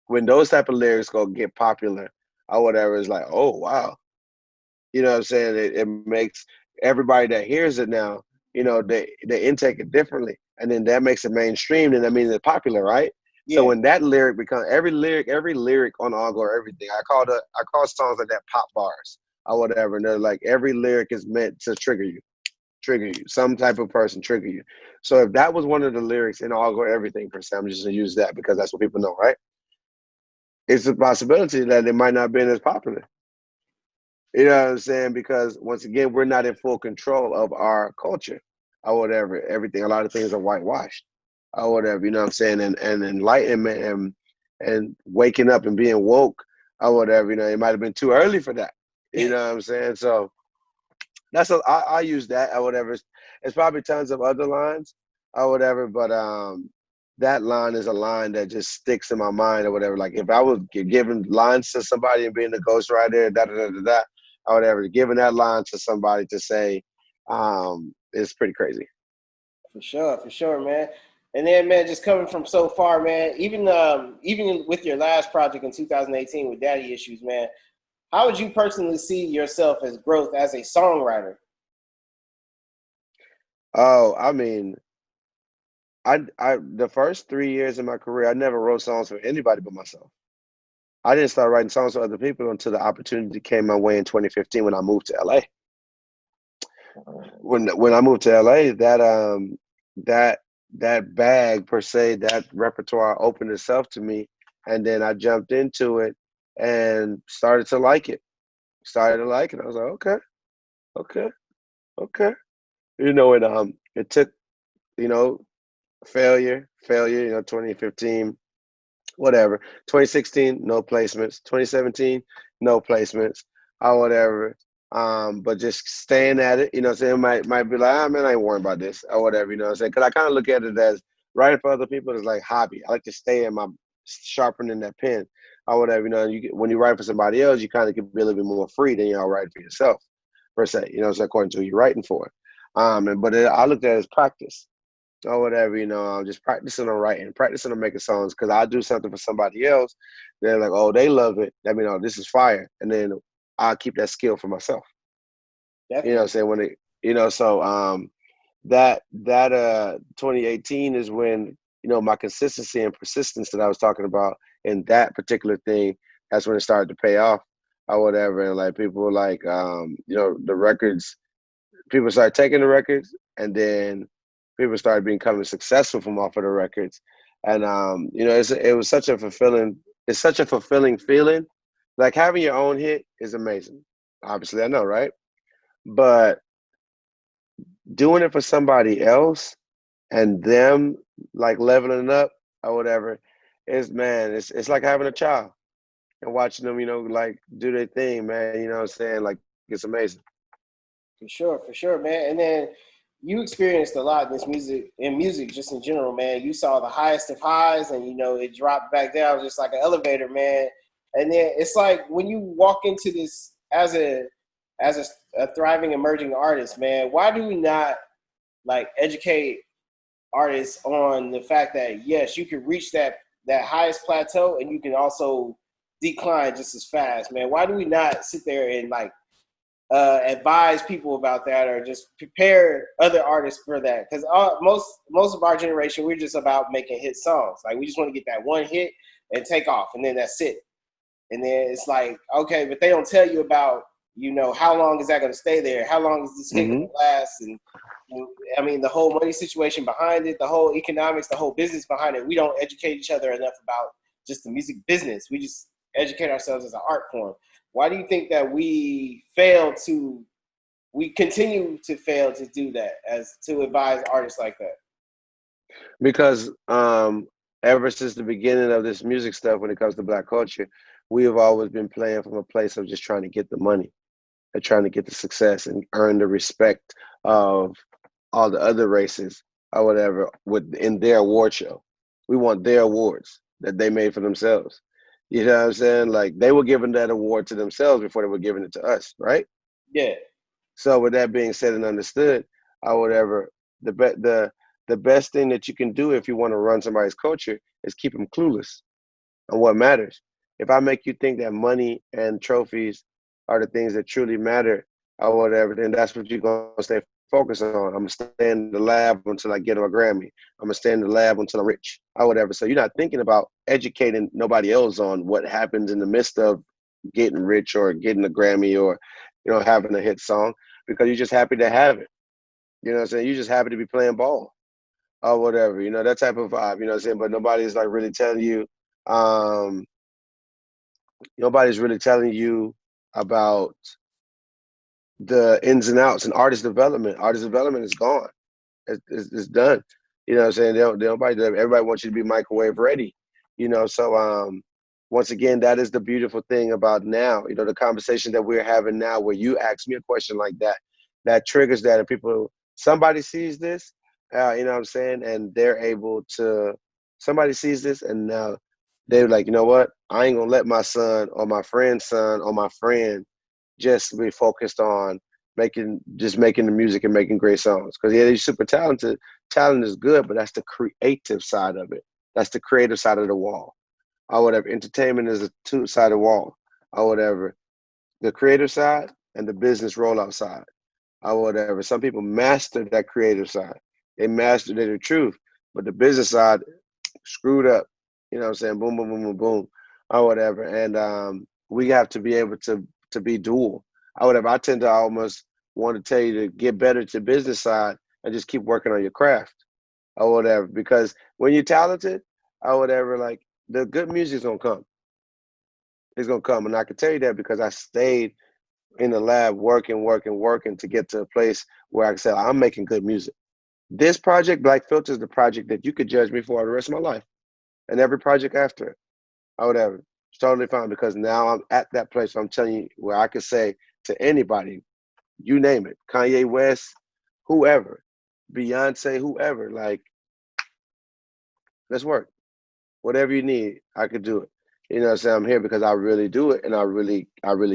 When those type of lyrics go get popular or whatever, it's like, oh wow. You know what I'm saying? It makes everybody that hears it now, you know, they intake it differently. And then that makes it mainstream, and that means it's popular, right? So Yeah. when that lyric becomes every lyric on All Go Everything, I call songs like that pop bars or whatever. And they're like every lyric is meant to trigger you, some type of person trigger you. So if that was one of the lyrics in All Go Everything per se, I'm just gonna use that because that's what people know, right? It's a possibility that it might not have been as popular. You know what I'm saying? Because once again, we're not in full control of our culture or whatever. Everything, a lot of things are whitewashed or whatever. You know what I'm saying? And enlightenment and waking up and being woke or whatever. You know, it might have been too early for that. You know what I'm saying? So I use that or whatever. It's probably tons of other lines or whatever, but that line is a line that just sticks in my mind or whatever. Like if I was giving lines to somebody and being the ghostwriter, da da da da da, or whatever, giving that line to somebody to say, is pretty crazy. For sure, man. And then, man, just coming from so far, man. Even with your last project in 2018 with Daddy Issues, man. How would you personally see yourself as growth as a songwriter? Oh, I mean, I the first 3 years of my career, I never wrote songs for anybody but myself. I didn't start writing songs for other people until the opportunity came my way in 2015 when I moved to LA. When I moved to LA, that that bag per se, that repertoire opened itself to me, and then I jumped into it and started to like it. Started to like it. I was like, okay, okay, okay. You know, it took, you know, failure. You know, 2015, whatever. 2016, no placements. 2017, no placements, or whatever. But just staying at it, you know what I'm saying? Might be like, ah, man, I ain't worrying about this, or whatever, you know what I'm saying? Because I kind of look at it as writing for other people is like hobby. I like to stay in my sharpening that pen, or whatever, you know. When you write for somebody else, you kind of can be a little bit more free than you're writing for yourself, per se, you know, so according to who you're writing for. I looked at it as practice or whatever, you know, I'm just practicing on writing, practicing on making songs. Because I do something for somebody else, they're like, oh, they love it. Let me know this is fire, and then I'll keep that skill for myself. You know what I'm Definitely. saying? When it, you know, so that 2018 is when, you know, my consistency and persistence that I was talking about in that particular thing. That's when it started to pay off or whatever, and like people were like, you know, the records people started taking the records, and then people started becoming successful from off of the records. And you know, it was such a fulfilling. It's such a fulfilling feeling. Like having your own hit is amazing. Obviously, I know, right? But doing it for somebody else and them like leveling up or whatever is, man, it's like having a child and watching them, you know, like do their thing, man. You know what I'm saying? Like it's amazing. For sure, man. And then you experienced a lot in music just in general, man. You saw the highest of highs, and you know it dropped back down just like an elevator, man. And then it's like when you walk into this as a thriving emerging artist, man. Why do we not like educate artists on the fact that yes, you can reach that highest plateau, and you can also decline just as fast, man? Why do we not sit there and like advise people about that, or just prepare other artists for that? Because most of our generation, we're just about making hit songs. Like we just want to get that one hit and take off, and then that's it. And then it's like, okay, but they don't tell you about, you know, how long is that going to stay there? How long is this hit going Hmm. to last? And I mean, the whole money situation behind it, the whole economics, the whole business behind it. We don't educate each other enough about just the music business. We just educate ourselves as an art form. Why do you think that we continue to fail to do that, as to advise artists like that? Because ever since the beginning of this music stuff, when it comes to Black culture, we have always been playing from a place of just trying to get the money and trying to get the success and earn the respect of all the other races or whatever in their award show. We want their awards that they made for themselves. You know what I'm saying? Like they were giving that award to themselves before they were giving it to us, right? Yeah. So with that being said and understood, or whatever, the best thing that you can do if you want to run somebody's culture is keep them clueless on what matters. If I make you think that money and trophies are the things that truly matter or whatever, then that's what you're gonna stay focused on. I'm gonna stay in the lab until I get a Grammy. I'm gonna stay in the lab until I'm rich or whatever. So you're not thinking about educating nobody else on what happens in the midst of getting rich or getting a Grammy or, having a hit song because you're just happy to have it. You know what I'm saying? You're just happy to be playing ball or whatever, that type of vibe, you know what I'm saying? But nobody's like really telling you, um, nobody's really telling you about the ins and outs and artist development. Artist development is gone. It's done. You know what I'm saying? Everybody wants you to be microwave ready. So once again, that is the beautiful thing about now. The conversation that we're having now, where you ask me a question like that, that triggers that, and somebody sees this, you know what I'm saying, and they're able to. Somebody sees this, and now they're like, you know what? I ain't gonna let my son or my friend's son or my friend just be focused on making the music and making great songs. Because yeah, he's super talented. Talent is good, but that's the creative side of it. That's the creative side of the wall, or whatever. Entertainment is a two-sided wall, or whatever. The creative side and the business rollout side, or whatever. Some people master that creative side. They mastered the truth, but the business side screwed up. You know what I'm saying? Boom, boom, boom, boom, boom, or whatever. And we have to be able to be dual. Or whatever. I tend to almost want to tell you to get better to business side and just keep working on your craft or whatever. Because when you're talented or whatever, like the good music's gonna come. It's gonna come. And I can tell you that because I stayed in the lab working, working, working to get to a place where I can say I'm making good music. This project, Black Filter, is the project that you could judge me for the rest of my life. And every project after it, or whatever. It's totally fine because now I'm at that place where I'm telling you where I could say to anybody, you name it, Kanye West, whoever, Beyonce, whoever, like, let's work. Whatever you need, I could do it. You know what I'm saying? I'm here because I really do it and I really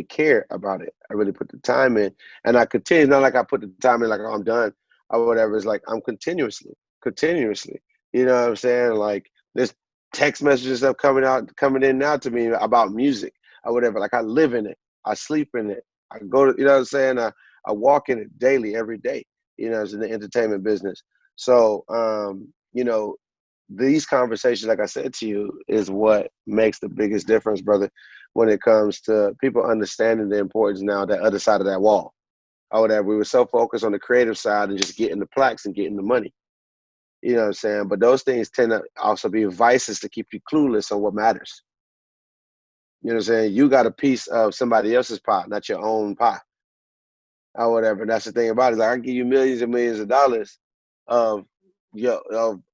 care about it. I really put the time in and I continue. It's not like I put the time in like, oh, I'm done or whatever. It's like I'm continuously. You know what I'm saying? Like there's text messages that coming in now to me about music or whatever. Like I live in it. I sleep in it. I go to, you know what I'm saying? I walk in it daily, every day, it's in the entertainment business. So, these conversations, like I said to you, is what makes the biggest difference, brother, when it comes to people understanding the importance now, that other side of that wall. Or that we were so focused on the creative side and just getting the plaques and getting the money. You know what I'm saying? But those things tend to also be vices to keep you clueless on what matters. You know what I'm saying? You got a piece of somebody else's pie, not your own pie. Or whatever. And that's the thing about it. Is like I can give you millions and millions of dollars of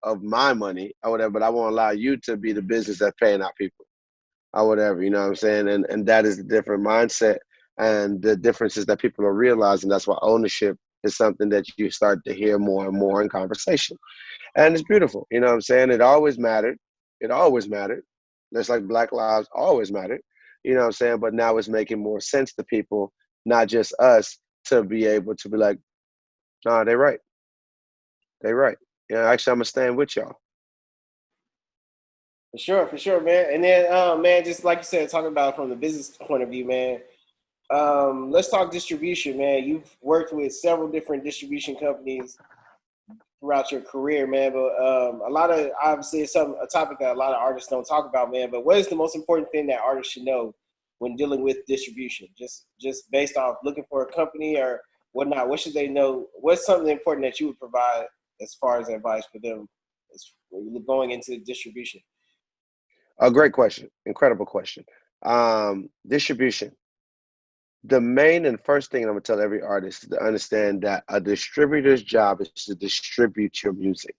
of my money or whatever, but I won't allow you to be the business that's paying out people or whatever, you know what I'm saying? And that is the different mindset and the differences that people are realizing. That's why ownership is something that you start to hear more and more in conversation. And it's beautiful, you know what I'm saying? It always mattered. It always mattered. Just like Black lives always mattered, you know what I'm saying? But now it's making more sense to people, not just us, to be able to be like, nah, they right. They right. Yeah, actually, I'm gonna stand with y'all. For sure, man. And then, man, just like you said, talking about it from the business point of view, man. Let's talk distribution, man. You've worked with several different distribution companies throughout your career, man. But a lot of obviously it's a topic that a lot of artists don't talk about, man. But what is the most important thing that artists should know when dealing with distribution? Just based off looking for a company or whatnot. What should they know? What's something important that you would provide as far as advice for them as going into distribution? A great question. Incredible question. Distribution. The main and first thing I'm gonna tell every artist is to understand that a distributor's job is to distribute your music.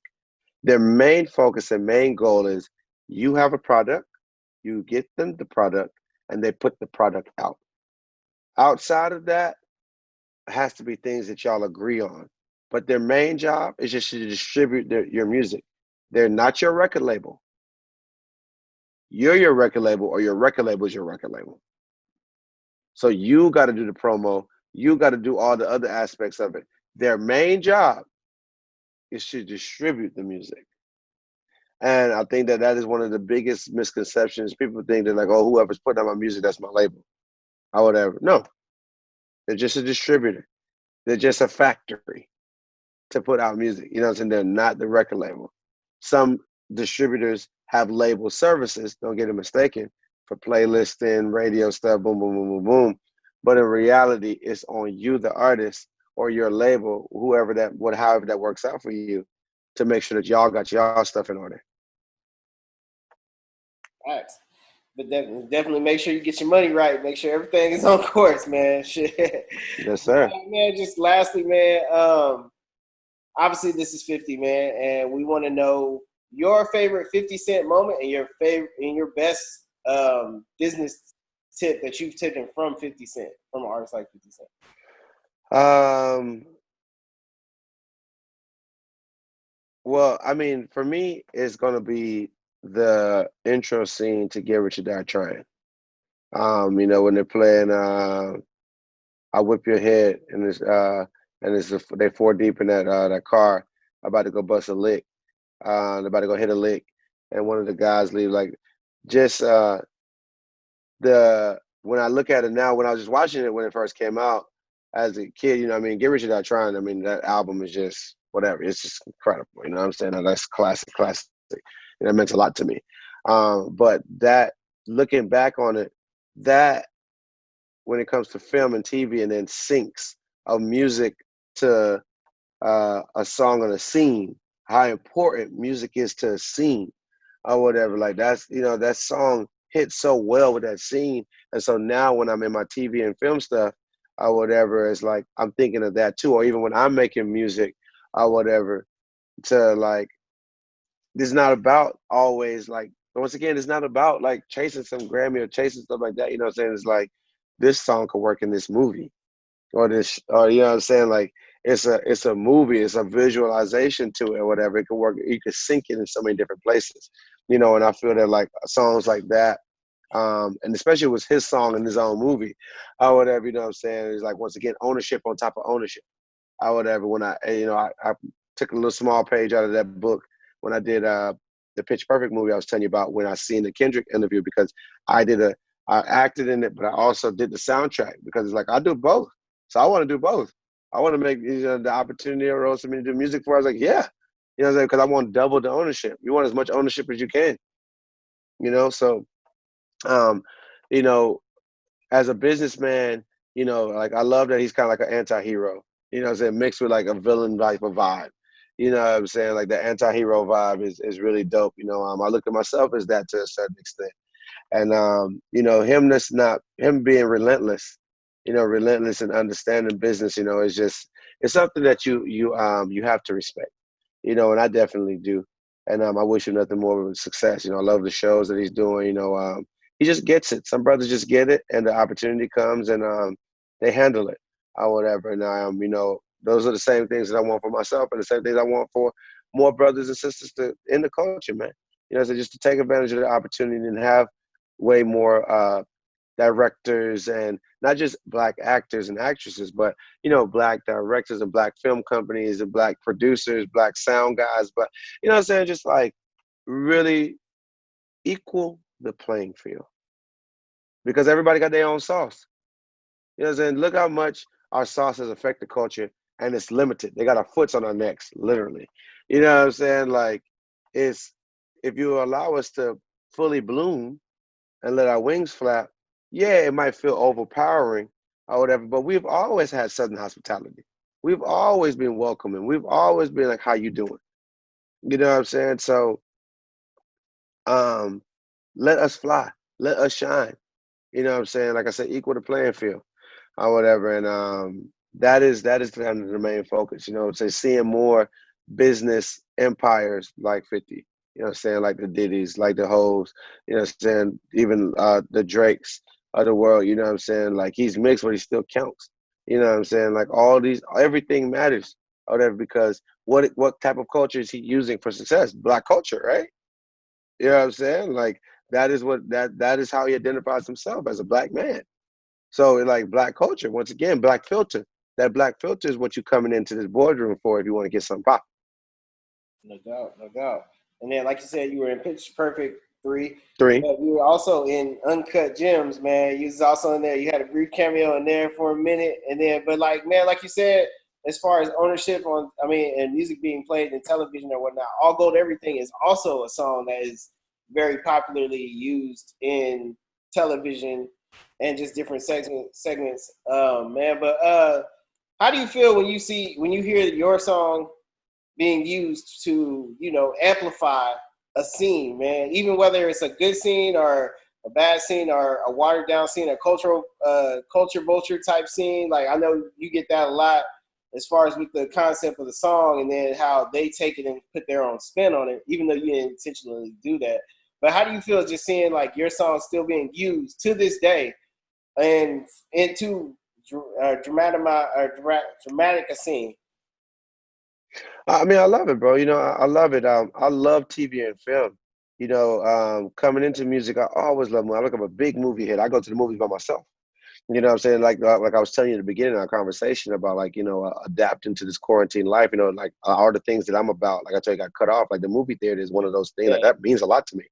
Their main focus and main goal is you have a product, you get them the product, and they put the product out. Outside of that, has to be things that y'all agree on. But their main job is just to distribute your music. They're not your record label. You're your record label, or your record label is your record label. So you got to do the promo. You got to do all the other aspects of it. Their main job is to distribute the music. And I think that that is one of the biggest misconceptions. People think that like, oh, whoever's putting out my music, that's my label or whatever. No, they're just a distributor. They're just a factory to put out music. You know what I'm saying? They're not the record label. Some distributors have label services, don't get it mistaken, for playlisting, radio stuff, boom, boom, boom, boom, boom. But in reality, it's on you, the artist, or your label, whoever that, however that works out for you, to make sure that y'all got y'all stuff in order. Right. But definitely make sure you get your money right. Make sure everything is on course, man. Shit. Yes, sir. Man, just lastly, man, obviously this is 50, man, and we want to know your favorite 50 Cent moment and your best business tip that you've taken from 50 Cent, from an artist like 50 Cent. Well, I mean, for me, it's gonna be the intro scene to Get Rich or Die Trying. You know, when they're playing I Whip Your Head, and they four deep in that car, about to go bust a lick. They're about to go hit a lick, and one of the guys leave. Like, just the when I look at it now, when I was just watching it when it first came out as a kid, you know what I mean, Get Rich or Die Trying, I mean, that album is just whatever. It's just incredible. You know what I'm saying? That's classic. And that meant a lot to me. But that, looking back on it, that when it comes to film and TV, and then syncs of music to a song on a scene, how important music is to a scene or whatever. Like, that's, you know, that song hit so well with that scene. And so now when I'm in my TV and film stuff or whatever, it's like I'm thinking of that too. Or even when I'm making music or whatever, to like, it's not about always like, once again, it's not about like chasing some Grammy or chasing stuff like that. You know what I'm saying? It's like, this song could work in this movie, or this, or you know what I'm saying? Like, it's a movie, it's a visualization to it or whatever. It could work, you could sync it in so many different places. You know, and I feel that like songs like that, and especially it was his song in his own movie or whatever, you know what I'm saying? It's like, once again, ownership on top of ownership or whatever. When I took a little small page out of that book when I did the Pitch Perfect movie I was telling you about, when I seen the Kendrick interview, because I acted in it, but I also did the soundtrack, because it's like I do both. So I want to do both. I want to make, you know, the opportunity arose for me to do music for. I was like, yeah, you know what I'm saying? Because I want double the ownership. You want as much ownership as you can, you know? So, um, you know, as a businessman, you know, like, I love that he's kind of like an anti-hero, you know what I'm saying, mixed with like a villain type of vibe. You know what I'm saying? Like, the anti-hero vibe is really dope. You know, I look at myself as that to a certain extent. And you know, him being relentless, you know, relentless and understanding business, you know, it's something that you have to respect, you know, and I definitely do. And I wish him nothing more of success. You know, I love the shows that he's doing. You know, he just gets it. Some brothers just get it, and the opportunity comes, and they handle it or whatever. And you know, those are the same things that I want for myself, and the same things I want for more brothers and sisters in the culture, man. You know, so just to take advantage of the opportunity and have way more directors, and not just black actors and actresses, but, you know, black directors and black film companies and black producers, black sound guys. But, you know what I'm saying, just like really equal the playing field, because everybody got their own sauce. You know what I'm saying? Look how much our sauce has affected culture, and it's limited. They got our foots on our necks, literally. You know what I'm saying? Like, it's, if you allow us to fully bloom and let our wings flap, yeah, it might feel overpowering or whatever, but we've always had Southern hospitality. We've always been welcoming. We've always been like, how you doing? You know what I'm saying? So um, let us fly. Let us shine. You know what I'm saying? Like I said, equal the playing field or whatever. And that is kind of the main focus, you know, to seeing more business empires like 50, you know what I'm saying, like the Diddy's, like the Hoes, you know what I'm saying, even the Drakes of the world, you know what I'm saying, like, he's mixed but he still counts, you know what I'm saying, like, all these, everything matters or whatever, because what type of culture is he using for success? Black culture, right? You know what I'm saying? Like, That is what that is how he identifies himself, as a black man. So like black culture, once again, black filter. That black filter is what you're coming into this boardroom for if you want to get some pop. No doubt, no doubt. And then, like you said, you were in Pitch Perfect 3, Three. but you were also in Uncut Gems, man. You was also in there. You had a brief cameo in there for a minute, and then, but like, man, like you said, as far as ownership on, I mean, and music being played in television or whatnot, All Gold Everything is also a song that is very popularly used in television and just different segments, man. But how do you feel when you hear your song being used to, amplify a scene, man? Even whether it's a good scene or a bad scene or a watered down scene, a culture vulture type scene. Like I know you get that a lot as far as with the concept of the song and then how they take it and put their own spin on it, even though you didn't intentionally do that. But how do you feel just seeing like your song still being used to this day and into dramatic a scene? I mean, I love it, bro. I love it. I love TV and film. Coming into music, I always love movies. I'm a big movie head. I go to the movies by myself. You know what I'm saying? Like I was telling you at the beginning of our conversation about adapting to this quarantine life. Like all the things that I'm about. Like I tell you, got cut off. Like the movie theater is one of those things. Yeah. Like that means a lot to me.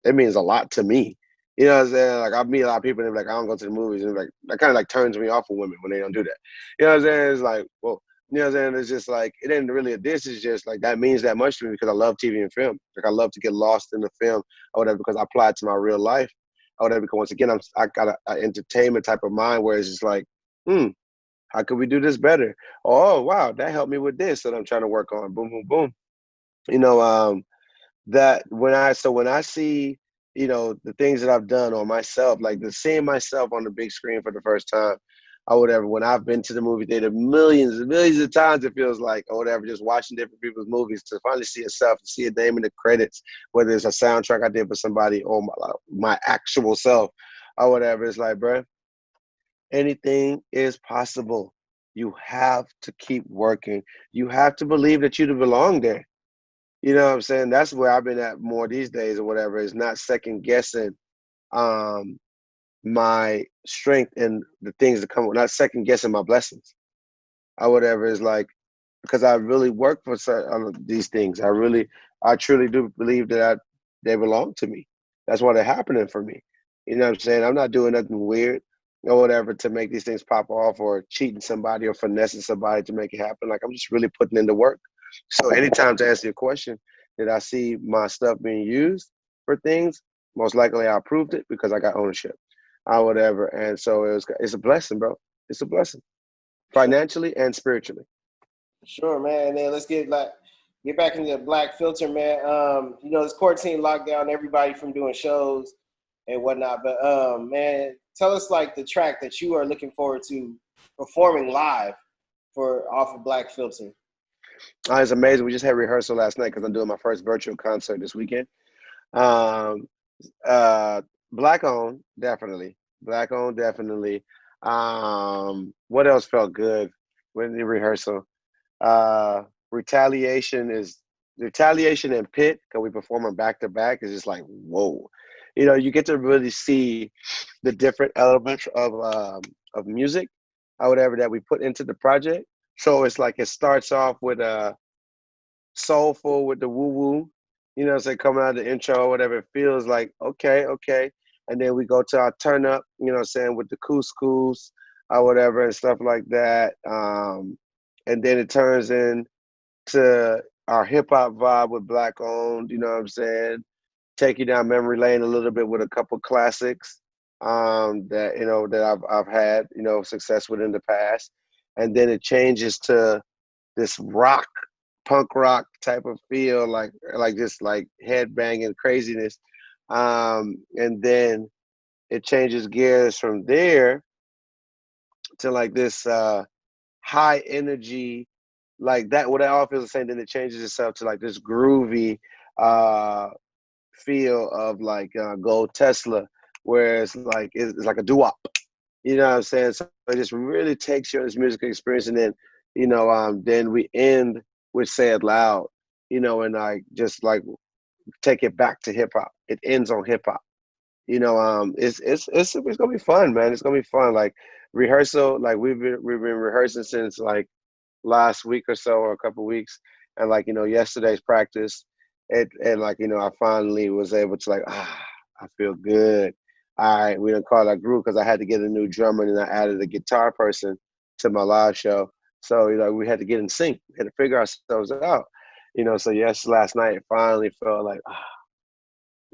It means a lot to me. You know what I'm saying? Like I meet a lot of people and they're like, I don't go to the movies, and like that kind of like turns me off of women when they don't do that. You know what I'm saying? It's like, well, you know what I'm saying? It's just like it ain't really a diss. It's just like that means that much to me because I love TV and film. Like I love to get lost in the film or whatever because I apply it to my real life or whatever. Because once again, I got an entertainment type of mind where it's just like, how could we do this better? Oh wow, that helped me with this that I'm trying to work on. Boom, boom, boom. You know, that when I see the things that I've done on myself, like the seeing myself on the big screen for the first time or whatever, when I've been to the movie theater millions and millions of times, it feels like or whatever, just watching different people's movies to finally see yourself, to see a name in the credits, whether it's a soundtrack I did for somebody or my actual self or whatever. It's like, bro, anything is possible. You have to keep working. You have to believe that you belong there. You know what I'm saying? That's where I've been at more these days or whatever, is not second guessing um my strength and the things that come, not second guessing my blessings or whatever. Is like because I really work for these things. I truly do believe that they belong to me. That's why they're happening for me. You know what I'm saying? I'm not doing nothing weird or whatever to make these things pop off or cheating somebody or finessing somebody to make it happen. Like I'm just really putting in the work. So anytime, to answer your question, that I see my stuff being used for things, most likely I approved it because I got ownership or whatever. And so it's a blessing, bro. It's a blessing Sure. financially and spiritually. Sure, man. And then let's get back into the black filter, man. This quarantine locked down everybody from doing shows and whatnot. But man, tell us like the track that you are looking forward to performing live for off of Black Filter. It's amazing. We just had rehearsal last night because I'm doing my first virtual concert this weekend. Um, uh, Black owned, definitely. Black owned, definitely. What else felt good when the rehearsal? Uh, retaliation is retaliation and pit because we perform them back to back is just like whoa. You get to really see the different elements of music or whatever that we put into the project. So it's like it starts off with soulful with the woo woo, say coming out of the intro or whatever. It feels like okay, okay. And then we go to our turn up, saying with the couscous or whatever and stuff like that. And then it turns into our hip hop vibe with Black owned, you know what I'm saying? Take you down memory lane a little bit with a couple classics that I've had, success with in the past. And then it changes to this rock, punk rock type of feel, like just like head banging craziness. And then it changes gears from there to like this high energy, like that. What it all feels the same. Then it changes itself to like this groovy feel of like Gold Tesla, where it's like a doo-wop. You know what I'm saying? So it just really takes you on this musical experience, and then we end with Say It Loud, and like just like take it back to hip hop. It ends on hip hop. it's gonna be fun, man. It's gonna be fun. Like rehearsal, like we've been rehearsing since like last week or so, or a couple weeks, and like yesterday's practice, and like I finally was able to like I feel good. All right, we didn't call that group because I had to get a new drummer and I added a guitar person to my live show. So we had to get in sync, we had to figure ourselves out. So yes, last night it finally felt like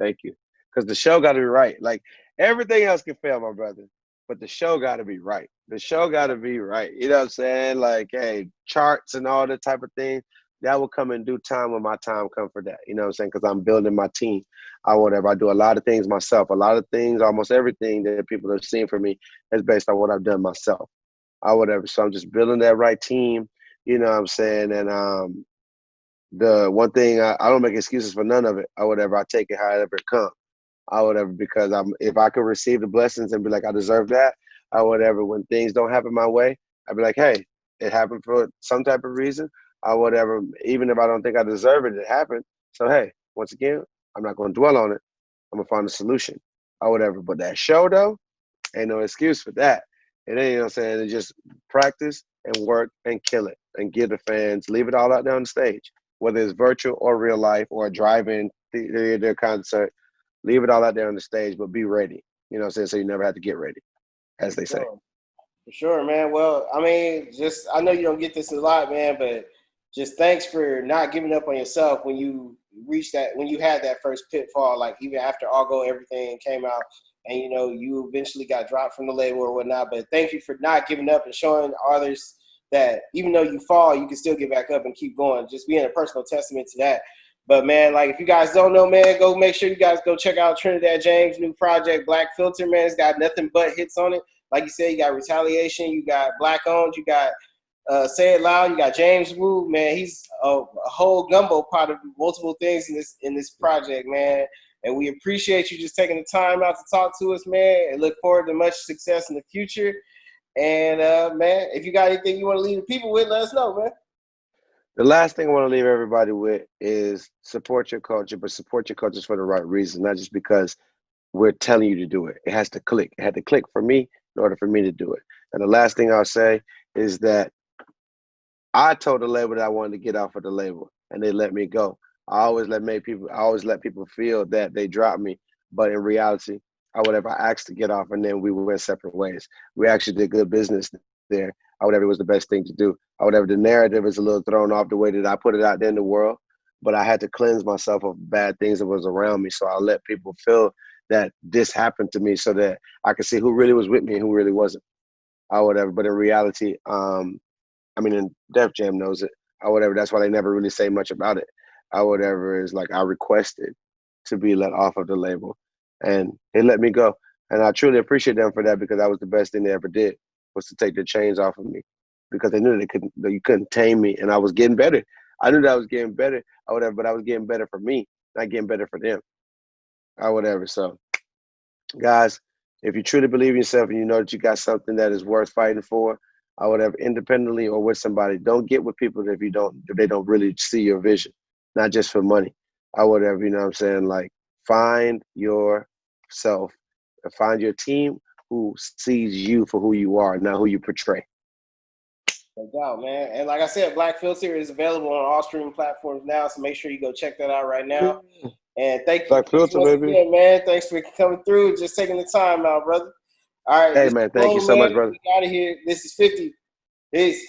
thank you. Because the show got to be right. Like everything else can fail, my brother, but the show got to be right. The show got to be right. You know what I'm saying? Like, hey, charts and all that type of thing, that will come in due time when my time comes for that. You know what I'm saying? Because I'm building my team. I do a lot of things myself. A lot of things, almost everything that people have seen from me is based on what I've done myself. So I'm just building that right team. You know what I'm saying? And the one thing I don't make excuses for none of it. I take it however it comes. Because if I could receive the blessings and be like I deserve that, when things don't happen my way, I'd be like, hey, it happened for some type of reason. Even if I don't think I deserve it, it happened. So hey, once again, I'm not going to dwell on it. I'm gonna find a solution. But that show though, ain't no excuse for that. It ain't, what I'm saying, it's just practice and work and kill it and give the fans, leave it all out there on the stage, whether it's virtual or real life or a drive-in theater concert, leave it all out there on the stage, but be ready. You know what I'm saying? So you never have to get ready, as they say. For sure, man. Well, I mean, I know you don't get this a lot, man, but just thanks for not giving up on yourself when you when you had that first pitfall, like even after Argo, everything came out and, you eventually got dropped from the label or whatnot. But thank you for not giving up and showing others that even though you fall, you can still get back up and keep going. Just being a personal testament to that. But, man, like, if you guys don't know, man, go make sure you guys go check out Trinidad James' new project, Black Filter, man. It's got nothing but hits on it. Like you said, you got Retaliation, you got Black Owned, you got Say It Loud, you got James Wu, man. He's a whole gumbo pot of multiple things in this project, man. And we appreciate you just taking the time out to talk to us, man, and look forward to much success in the future. And, man, if you got anything you want to leave the people with, let us know, man. The last thing I want to leave everybody with is support your culture, but support your cultures for the right reason, not just because we're telling you to do it. It has to click. It had to click for me in order for me to do it. And the last thing I'll say is that I told the label that I wanted to get off of the label, and they let me go. I always let people feel that they dropped me, but in reality, I asked to get off, and then we went separate ways. We actually did good business there. It was the best thing to do. The narrative is a little thrown off the way that I put it out there in the world, but I had to cleanse myself of bad things that was around me. So I let people feel that this happened to me so that I could see who really was with me and who really wasn't. But in reality, and Def Jam knows it. That's why they never really say much about it. Is like I requested to be let off of the label, and they let me go. And I truly appreciate them for that, because that was the best thing they ever did, was to take the chains off of me, because they knew that you couldn't tame me, and I was getting better. I knew that I was getting better, but I was getting better for me, not getting better for them. So, guys, if you truly believe in yourself and you know that you got something that is worth fighting for, independently or with somebody, don't get with people if they don't really see your vision, not just for money. You know what I'm saying? Like, find yourself, find your team who sees you for who you are, not who you portray. No doubt, man. And like I said, Black Filter is available on all streaming platforms now, so make sure you go check that out right now. And thank you, Black Filter, baby. Again, man. Thanks for coming through and just taking the time out, brother. All right. Hey, man. Thank you so much, brother. Out of here. This is 50. Peace.